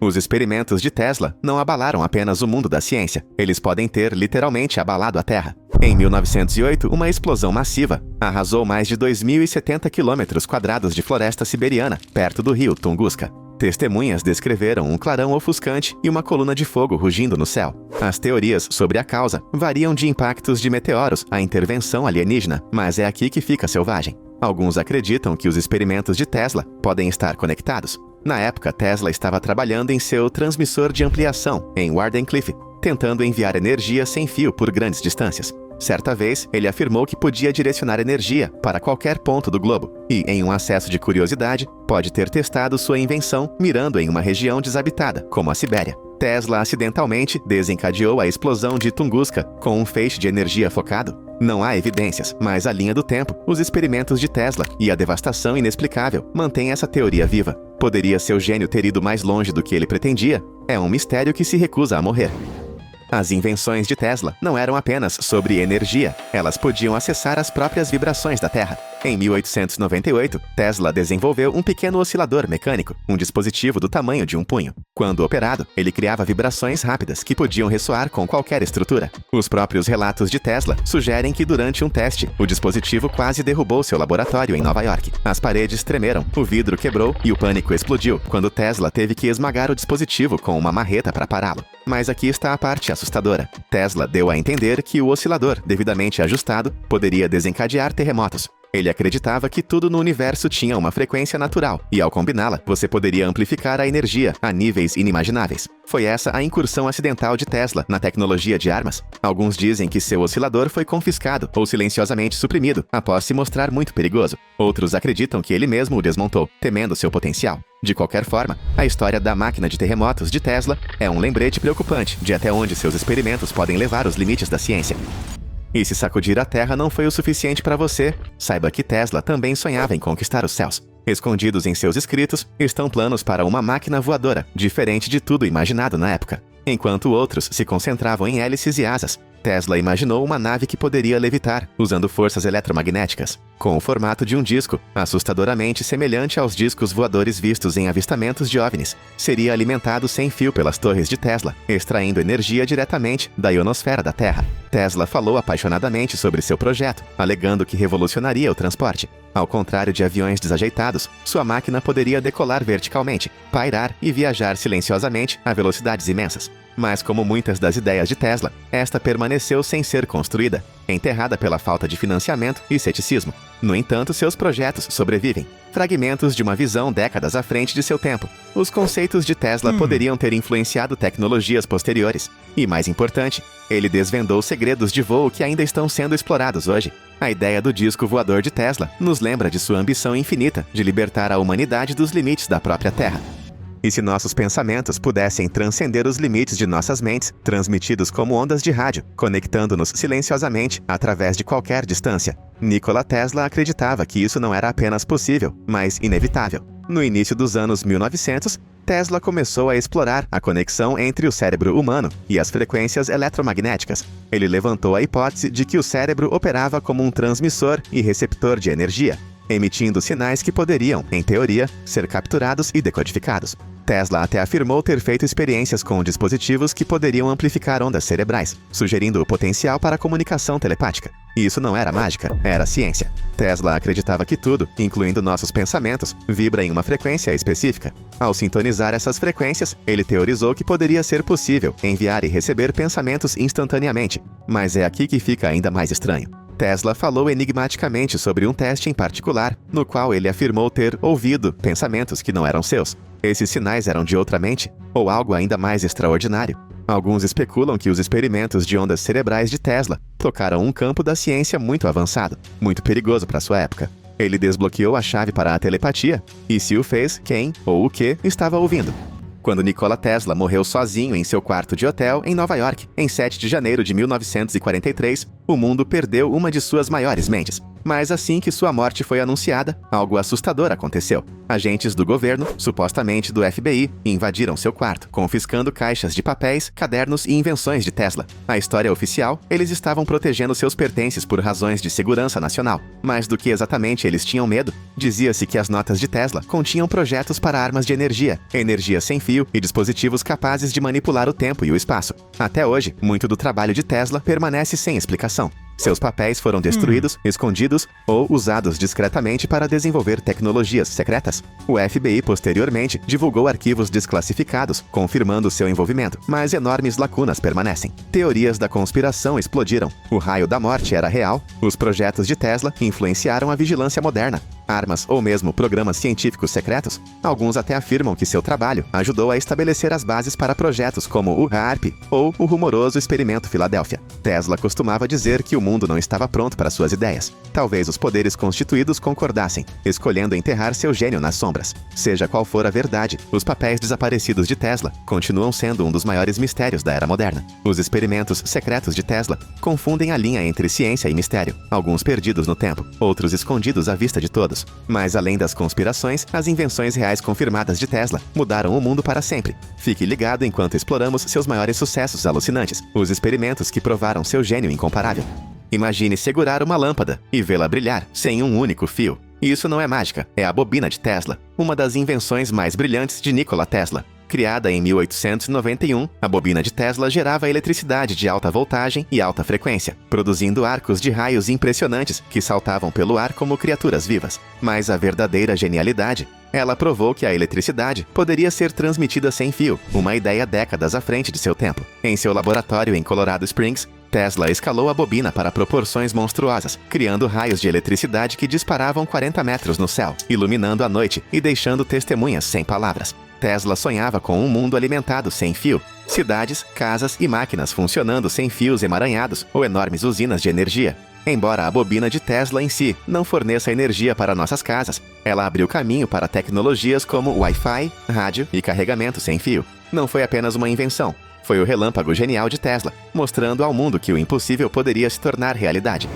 Os experimentos de Tesla não abalaram apenas o mundo da ciência, eles podem ter literalmente abalado a Terra. Em 1908, uma explosão massiva arrasou mais de 2.070 km² de floresta siberiana, perto do rio Tunguska. Testemunhas descreveram um clarão ofuscante e uma coluna de fogo rugindo no céu. As teorias sobre a causa variam de impactos de meteoros à intervenção alienígena, mas é aqui que fica selvagem. Alguns acreditam que os experimentos de Tesla podem estar conectados. Na época, Tesla estava trabalhando em seu transmissor de ampliação, em Wardenclyffe, tentando enviar energia sem fio por grandes distâncias. Certa vez, ele afirmou que podia direcionar energia para qualquer ponto do globo, e, em um acesso de curiosidade, pode ter testado sua invenção mirando em uma região desabitada, como a Sibéria. Tesla acidentalmente desencadeou a explosão de Tunguska com um feixe de energia focado. Não há evidências, mas a linha do tempo, os experimentos de Tesla e a devastação inexplicável mantêm essa teoria viva. Poderia seu gênio ter ido mais longe do que ele pretendia? É um mistério que se recusa a morrer. As invenções de Tesla não eram apenas sobre energia, elas podiam acessar as próprias vibrações da Terra. Em 1898, Tesla desenvolveu um pequeno oscilador mecânico, um dispositivo do tamanho de um punho. Quando operado, ele criava vibrações rápidas que podiam ressoar com qualquer estrutura. Os próprios relatos de Tesla sugerem que durante um teste, o dispositivo quase derrubou seu laboratório em Nova York. As paredes tremeram, o vidro quebrou e o pânico explodiu quando Tesla teve que esmagar o dispositivo com uma marreta para pará-lo. Mas aqui está a parte assustadora. Tesla deu a entender que o oscilador, devidamente ajustado, poderia desencadear terremotos. Ele acreditava que tudo no universo tinha uma frequência natural, e ao combiná-la, você poderia amplificar a energia a níveis inimagináveis. Foi essa a incursão acidental de Tesla na tecnologia de armas. Alguns dizem que seu oscilador foi confiscado ou silenciosamente suprimido após se mostrar muito perigoso. Outros acreditam que ele mesmo o desmontou, temendo seu potencial. De qualquer forma, a história da máquina de terremotos de Tesla é um lembrete preocupante de até onde seus experimentos podem levar os limites da ciência. E se sacudir a Terra não foi o suficiente para você, saiba que Tesla também sonhava em conquistar os céus. Escondidos em seus escritos estão planos para uma máquina voadora, diferente de tudo imaginado na época. Enquanto outros se concentravam em hélices e asas, Tesla imaginou uma nave que poderia levitar, usando forças eletromagnéticas, com o formato de um disco, assustadoramente semelhante aos discos voadores vistos em avistamentos de OVNIs. Seria alimentado sem fio pelas torres de Tesla, extraindo energia diretamente da ionosfera da Terra. Tesla falou apaixonadamente sobre seu projeto, alegando que revolucionaria o transporte. Ao contrário de aviões desajeitados, sua máquina poderia decolar verticalmente, pairar e viajar silenciosamente a velocidades imensas. Mas como muitas das ideias de Tesla, esta permaneceu sem ser construída, enterrada pela falta de financiamento e ceticismo. No entanto, seus projetos sobrevivem, fragmentos de uma visão décadas à frente de seu tempo. Os conceitos de Tesla poderiam ter influenciado tecnologias posteriores. E mais importante, ele desvendou segredos de voo que ainda estão sendo explorados hoje. A ideia do disco voador de Tesla nos lembra de sua ambição infinita de libertar a humanidade dos limites da própria Terra. E se nossos pensamentos pudessem transcender os limites de nossas mentes, transmitidos como ondas de rádio, conectando-nos silenciosamente através de qualquer distância? Nikola Tesla acreditava que isso não era apenas possível, mas inevitável. No início dos anos 1900, Tesla começou a explorar a conexão entre o cérebro humano e as frequências eletromagnéticas. Ele levantou a hipótese de que o cérebro operava como um transmissor e receptor de energia, emitindo sinais que poderiam, em teoria, ser capturados e decodificados. Tesla até afirmou ter feito experiências com dispositivos que poderiam amplificar ondas cerebrais, sugerindo o potencial para a comunicação telepática. E isso não era mágica, era ciência. Tesla acreditava que tudo, incluindo nossos pensamentos, vibra em uma frequência específica. Ao sintonizar essas frequências, ele teorizou que poderia ser possível enviar e receber pensamentos instantaneamente. Mas é aqui que fica ainda mais estranho. Tesla falou enigmaticamente sobre um teste em particular, no qual ele afirmou ter ouvido pensamentos que não eram seus. Esses sinais eram de outra mente, ou algo ainda mais extraordinário. Alguns especulam que os experimentos de ondas cerebrais de Tesla tocaram um campo da ciência muito avançado, muito perigoso para sua época. Ele desbloqueou a chave para a telepatia, e se o fez, quem ou o que estava ouvindo? Quando Nikola Tesla morreu sozinho em seu quarto de hotel em Nova York, em 7 de janeiro de 1943, o mundo perdeu uma de suas maiores mentes. Mas assim que sua morte foi anunciada, algo assustador aconteceu. Agentes do governo, supostamente do FBI, invadiram seu quarto, confiscando caixas de papéis, cadernos e invenções de Tesla. Na história oficial, eles estavam protegendo seus pertences por razões de segurança nacional. Mas do que exatamente eles tinham medo? Dizia-se que as notas de Tesla continham projetos para armas de energia sem fio e dispositivos capazes de manipular o tempo e o espaço. Até hoje, muito do trabalho de Tesla permanece sem explicação. Seus papéis foram destruídos, escondidos ou usados discretamente para desenvolver tecnologias secretas. O FBI posteriormente divulgou arquivos desclassificados, confirmando seu envolvimento, mas enormes lacunas permanecem. Teorias da conspiração explodiram. O raio da morte era real. Os projetos de Tesla influenciaram a vigilância moderna. Armas ou mesmo programas científicos secretos. Alguns até afirmam que seu trabalho ajudou a estabelecer as bases para projetos como o HAARP ou o rumoroso Experimento Filadélfia. Tesla costumava dizer que o mundo não estava pronto para suas ideias. Talvez os poderes constituídos concordassem, escolhendo enterrar seu gênio nas sombras. Seja qual for a verdade, os papéis desaparecidos de Tesla continuam sendo um dos maiores mistérios da era moderna. Os experimentos secretos de Tesla confundem a linha entre ciência e mistério, alguns perdidos no tempo, outros escondidos à vista de todos. Mas além das conspirações, as invenções reais confirmadas de Tesla mudaram o mundo para sempre. Fique ligado enquanto exploramos seus maiores sucessos alucinantes, os experimentos que provaram seu gênio incomparável. Imagine segurar uma lâmpada e vê-la brilhar sem um único fio. Isso não é mágica, é a bobina de Tesla, uma das invenções mais brilhantes de Nikola Tesla. Criada em 1891, a bobina de Tesla gerava eletricidade de alta voltagem e alta frequência, produzindo arcos de raios impressionantes que saltavam pelo ar como criaturas vivas. Mas a verdadeira genialidade, ela provou que a eletricidade poderia ser transmitida sem fio, uma ideia décadas à frente de seu tempo. Em seu laboratório em Colorado Springs, Tesla escalou a bobina para proporções monstruosas, criando raios de eletricidade que disparavam 40 metros no céu, iluminando a noite e deixando testemunhas sem palavras. Tesla sonhava com um mundo alimentado sem fio, cidades, casas e máquinas funcionando sem fios emaranhados ou enormes usinas de energia. Embora a bobina de Tesla em si não forneça energia para nossas casas, ela abriu caminho para tecnologias como Wi-Fi, rádio e carregamento sem fio. Não foi apenas uma invenção, foi o relâmpago genial de Tesla, mostrando ao mundo que o impossível poderia se tornar realidade.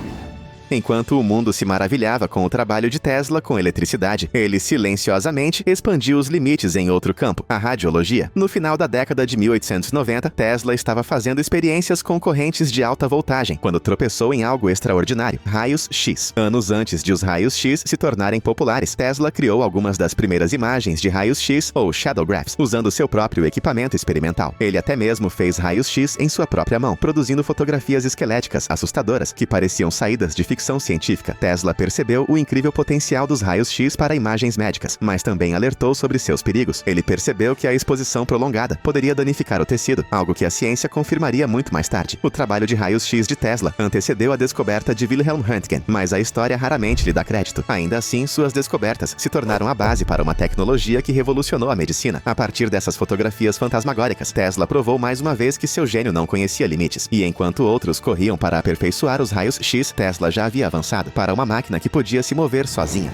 Enquanto o mundo se maravilhava com o trabalho de Tesla com eletricidade, ele silenciosamente expandiu os limites em outro campo, a radiologia. No final da década de 1890, Tesla estava fazendo experiências com correntes de alta voltagem, quando tropeçou em algo extraordinário: raios X. Anos antes de os raios X se tornarem populares, Tesla criou algumas das primeiras imagens de raios X, ou shadow graphs, usando seu próprio equipamento experimental. Ele até mesmo fez raios X em sua própria mão, produzindo fotografias esqueléticas assustadoras que pareciam saídas de ficção científica. Tesla percebeu o incrível potencial dos raios X para imagens médicas, mas também alertou sobre seus perigos. Ele percebeu que a exposição prolongada poderia danificar o tecido, algo que a ciência confirmaria muito mais tarde. O trabalho de raios X de Tesla antecedeu a descoberta de Wilhelm Röntgen, mas a história raramente lhe dá crédito. Ainda assim, suas descobertas se tornaram a base para uma tecnologia que revolucionou a medicina. A partir dessas fotografias fantasmagóricas, Tesla provou mais uma vez que seu gênio não conhecia limites. E enquanto outros corriam para aperfeiçoar os raios X, Tesla já havia avançado para uma máquina que podia se mover sozinha.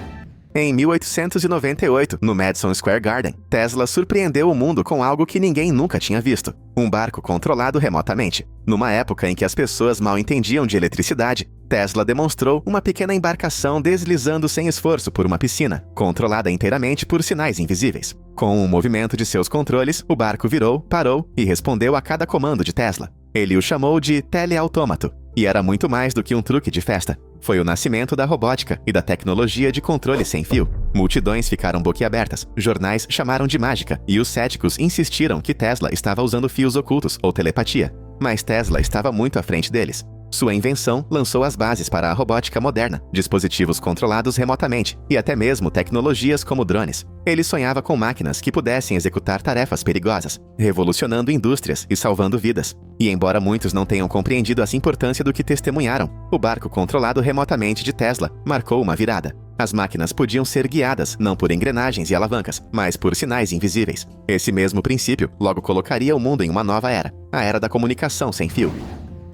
Em 1898, no Madison Square Garden, Tesla surpreendeu o mundo com algo que ninguém nunca tinha visto: um barco controlado remotamente. Numa época em que as pessoas mal entendiam de eletricidade, Tesla demonstrou uma pequena embarcação deslizando sem esforço por uma piscina, controlada inteiramente por sinais invisíveis. Com o movimento de seus controles, o barco virou, parou e respondeu a cada comando de Tesla. Ele o chamou de teleautômato, e era muito mais do que um truque de festa. Foi o nascimento da robótica e da tecnologia de controle sem fio. Multidões ficaram boquiabertas, jornais chamaram de mágica, e os céticos insistiram que Tesla estava usando fios ocultos ou telepatia. Mas Tesla estava muito à frente deles. Sua invenção lançou as bases para a robótica moderna, dispositivos controlados remotamente e até mesmo tecnologias como drones. Ele sonhava com máquinas que pudessem executar tarefas perigosas, revolucionando indústrias e salvando vidas. E embora muitos não tenham compreendido a importância do que testemunharam, o barco controlado remotamente de Tesla marcou uma virada. As máquinas podiam ser guiadas não por engrenagens e alavancas, mas por sinais invisíveis. Esse mesmo princípio logo colocaria o mundo em uma nova era, a era da comunicação sem fio.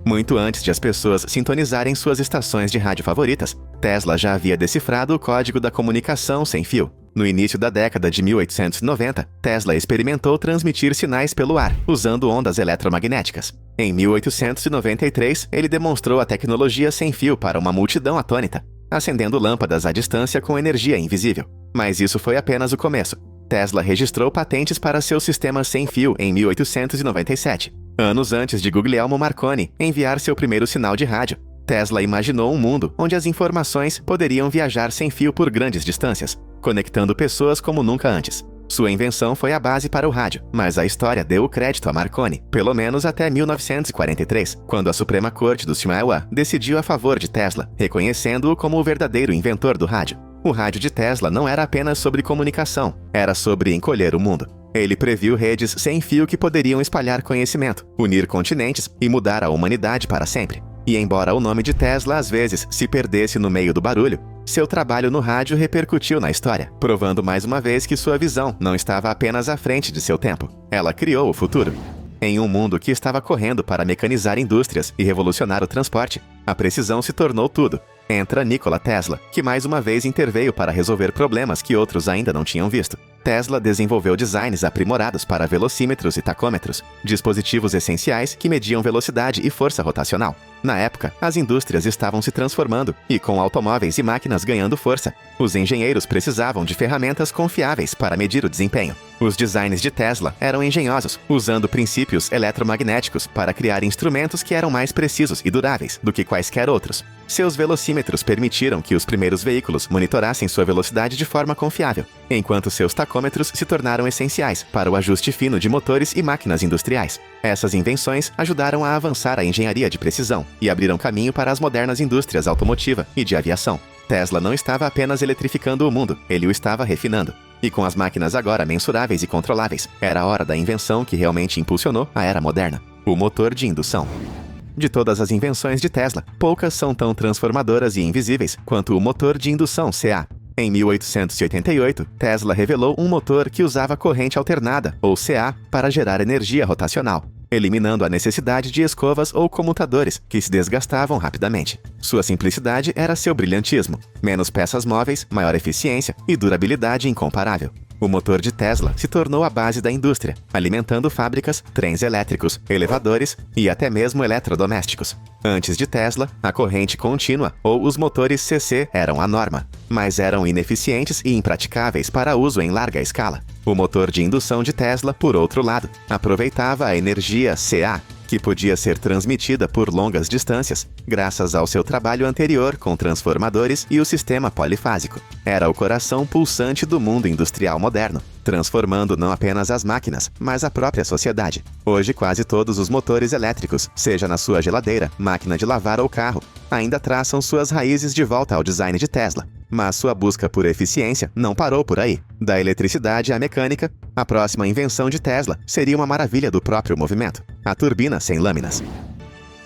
Muito antes de as pessoas sintonizarem suas estações de rádio favoritas, Tesla já havia decifrado o código da comunicação sem fio. No início da década de 1890, Tesla experimentou transmitir sinais pelo ar, usando ondas eletromagnéticas. Em 1893, ele demonstrou a tecnologia sem fio para uma multidão atônita, acendendo lâmpadas à distância com energia invisível. Mas isso foi apenas o começo. Tesla registrou patentes para seu sistema sem fio em 1897. Anos antes de Guglielmo Marconi enviar seu primeiro sinal de rádio, Tesla imaginou um mundo onde as informações poderiam viajar sem fio por grandes distâncias, conectando pessoas como nunca antes. Sua invenção foi a base para o rádio, mas a história deu o crédito a Marconi, pelo menos até 1943, quando a Suprema Corte do Iowa decidiu a favor de Tesla, reconhecendo-o como o verdadeiro inventor do rádio. O rádio de Tesla não era apenas sobre comunicação, era sobre encolher o mundo. Ele previu redes sem fio que poderiam espalhar conhecimento, unir continentes e mudar a humanidade para sempre. E embora o nome de Tesla às vezes se perdesse no meio do barulho, seu trabalho no rádio repercutiu na história, provando mais uma vez que sua visão não estava apenas à frente de seu tempo. Ela criou o futuro. Em um mundo que estava correndo para mecanizar indústrias e revolucionar o transporte, a precisão se tornou tudo. Entra Nikola Tesla, que mais uma vez interveio para resolver problemas que outros ainda não tinham visto. Tesla desenvolveu designs aprimorados para velocímetros e tacômetros, dispositivos essenciais que mediam velocidade e força rotacional. Na época, as indústrias estavam se transformando e, com automóveis e máquinas ganhando força, os engenheiros precisavam de ferramentas confiáveis para medir o desempenho. Os designs de Tesla eram engenhosos, usando princípios eletromagnéticos para criar instrumentos que eram mais precisos e duráveis do que quaisquer outros. Seus velocímetros permitiram que os primeiros veículos monitorassem sua velocidade de forma confiável, enquanto seus tacômetros se tornaram essenciais para o ajuste fino de motores e máquinas industriais. Essas invenções ajudaram a avançar a engenharia de precisão e abriram caminho para as modernas indústrias automotiva e de aviação. Tesla não estava apenas eletrificando o mundo, ele o estava refinando. E com as máquinas agora mensuráveis e controláveis, era a hora da invenção que realmente impulsionou a era moderna: o motor de indução. De todas as invenções de Tesla, poucas são tão transformadoras e invisíveis quanto o motor de indução CA. Em 1888, Tesla revelou um motor que usava corrente alternada, ou CA, para gerar energia rotacional, eliminando a necessidade de escovas ou comutadores que se desgastavam rapidamente. Sua simplicidade era seu brilhantismo: menos peças móveis, maior eficiência e durabilidade incomparável. O motor de Tesla se tornou a base da indústria, alimentando fábricas, trens elétricos, elevadores e até mesmo eletrodomésticos. Antes de Tesla, a corrente contínua ou os motores CC eram a norma, mas eram ineficientes e impraticáveis para uso em larga escala. O motor de indução de Tesla, por outro lado, aproveitava a energia CA, que podia ser transmitida por longas distâncias, graças ao seu trabalho anterior com transformadores e o sistema polifásico. Era o coração pulsante do mundo industrial moderno, transformando não apenas as máquinas, mas a própria sociedade. Hoje, quase todos os motores elétricos, seja na sua geladeira, máquina de lavar ou carro, ainda traçam suas raízes de volta ao design de Tesla. Mas sua busca por eficiência não parou por aí. Da eletricidade à mecânica, a próxima invenção de Tesla seria uma maravilha do próprio movimento: a turbina sem lâminas.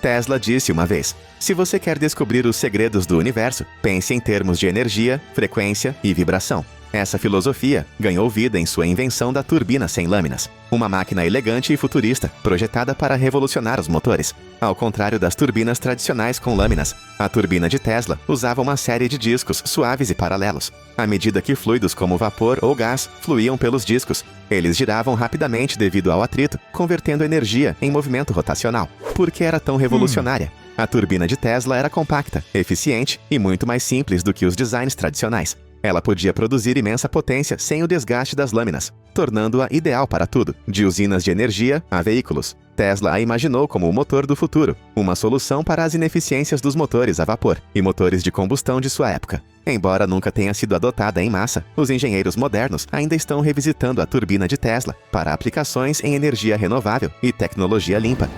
Tesla disse uma vez: se você quer descobrir os segredos do universo, pense em termos de energia, frequência e vibração. Essa filosofia ganhou vida em sua invenção da turbina sem lâminas, uma máquina elegante e futurista, projetada para revolucionar os motores. Ao contrário das turbinas tradicionais com lâminas, a turbina de Tesla usava uma série de discos suaves e paralelos. À medida que fluidos como vapor ou gás fluíam pelos discos, eles giravam rapidamente devido ao atrito, convertendo energia em movimento rotacional. Por que era tão revolucionária? A turbina de Tesla era compacta, eficiente e muito mais simples do que os designs tradicionais. Ela podia produzir imensa potência sem o desgaste das lâminas, tornando-a ideal para tudo, de usinas de energia a veículos. Tesla a imaginou como o motor do futuro, uma solução para as ineficiências dos motores a vapor e motores de combustão de sua época. Embora nunca tenha sido adotada em massa, os engenheiros modernos ainda estão revisitando a turbina de Tesla para aplicações em energia renovável e tecnologia limpa.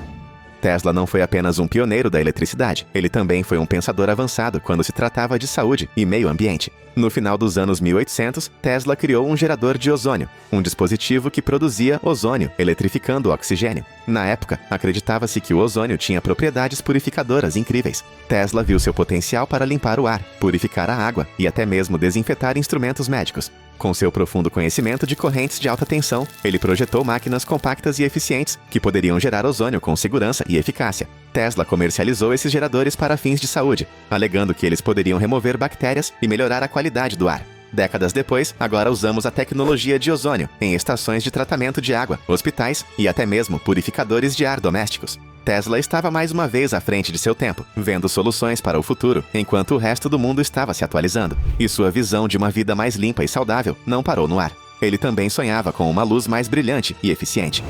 Tesla não foi apenas um pioneiro da eletricidade, ele também foi um pensador avançado quando se tratava de saúde e meio ambiente. No final dos anos 1800, Tesla criou um gerador de ozônio, um dispositivo que produzia ozônio, eletrificando o oxigênio. Na época, acreditava-se que o ozônio tinha propriedades purificadoras incríveis. Tesla viu seu potencial para limpar o ar, purificar a água e até mesmo desinfetar instrumentos médicos. Com seu profundo conhecimento de correntes de alta tensão, ele projetou máquinas compactas e eficientes que poderiam gerar ozônio com segurança e eficácia. Tesla comercializou esses geradores para fins de saúde, alegando que eles poderiam remover bactérias e melhorar a qualidade do ar. Décadas depois, agora usamos a tecnologia de ozônio em estações de tratamento de água, hospitais e até mesmo purificadores de ar domésticos. Tesla estava mais uma vez à frente de seu tempo, vendo soluções para o futuro, enquanto o resto do mundo estava se atualizando. E sua visão de uma vida mais limpa e saudável não parou no ar. Ele também sonhava com uma luz mais brilhante e eficiente.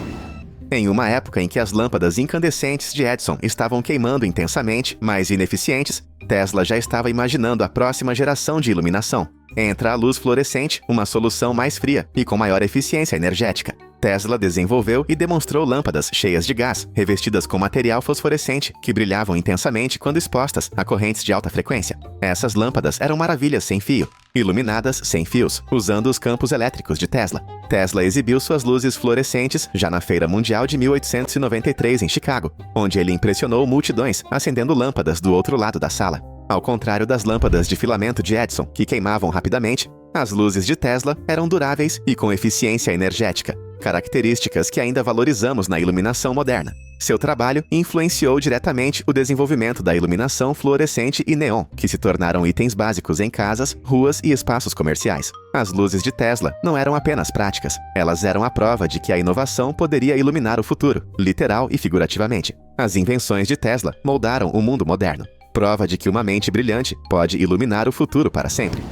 Em uma época em que as lâmpadas incandescentes de Edison estavam queimando intensamente, mais ineficientes, Tesla já estava imaginando a próxima geração de iluminação. Entra a luz fluorescente, uma solução mais fria e com maior eficiência energética. Tesla desenvolveu e demonstrou lâmpadas cheias de gás, revestidas com material fosforescente, que brilhavam intensamente quando expostas a correntes de alta frequência. Essas lâmpadas eram maravilhas sem fio, iluminadas sem fios, usando os campos elétricos de Tesla. Tesla exibiu suas luzes fluorescentes já na Feira Mundial de 1893 em Chicago, onde ele impressionou multidões acendendo lâmpadas do outro lado da sala. Ao contrário das lâmpadas de filamento de Edison, que queimavam rapidamente, as luzes de Tesla eram duráveis e com eficiência energética. características que ainda valorizamos na iluminação moderna. Seu trabalho influenciou diretamente o desenvolvimento da iluminação fluorescente e neon, que se tornaram itens básicos em casas, ruas e espaços comerciais. As luzes de Tesla não eram apenas práticas, elas eram a prova de que a inovação poderia iluminar o futuro, literal e figurativamente. As invenções de Tesla moldaram o mundo moderno, prova de que uma mente brilhante pode iluminar o futuro para sempre.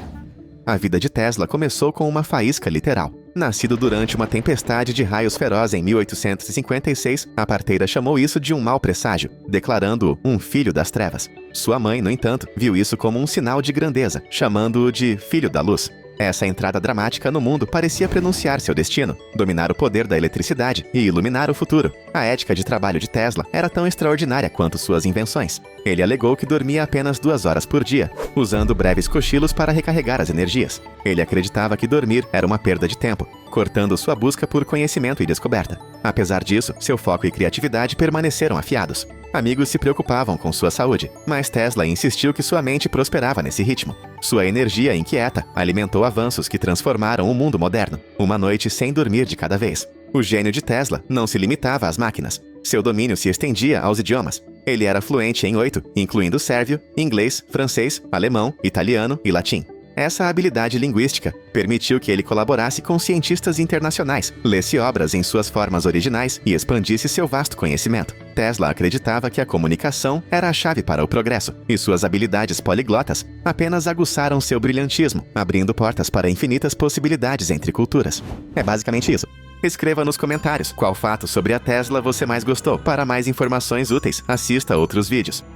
A vida de Tesla começou com uma faísca literal. Nascido durante uma tempestade de raios feroz em 1856, a parteira chamou isso de um mau presságio, declarando-o um filho das trevas. Sua mãe, no entanto, viu isso como um sinal de grandeza, chamando-o de filho da luz. Essa entrada dramática no mundo parecia prenunciar seu destino, dominar o poder da eletricidade e iluminar o futuro. A ética de trabalho de Tesla era tão extraordinária quanto suas invenções. Ele alegou que dormia apenas 2 horas por dia, usando breves cochilos para recarregar as energias. Ele acreditava que dormir era uma perda de tempo, cortando sua busca por conhecimento e descoberta. Apesar disso, seu foco e criatividade permaneceram afiados. Amigos se preocupavam com sua saúde, mas Tesla insistiu que sua mente prosperava nesse ritmo. Sua energia inquieta alimentou avanços que transformaram o mundo moderno, uma noite sem dormir de cada vez. O gênio de Tesla não se limitava às máquinas. Seu domínio se estendia aos idiomas. Ele era fluente em 8, incluindo sérvio, inglês, francês, alemão, italiano e latim. Essa habilidade linguística permitiu que ele colaborasse com cientistas internacionais, lesse obras em suas formas originais e expandisse seu vasto conhecimento. Tesla acreditava que a comunicação era a chave para o progresso, e suas habilidades poliglotas apenas aguçaram seu brilhantismo, abrindo portas para infinitas possibilidades entre culturas. É basicamente isso. Escreva nos comentários qual fato sobre a Tesla você mais gostou. Para mais informações úteis, assista outros vídeos.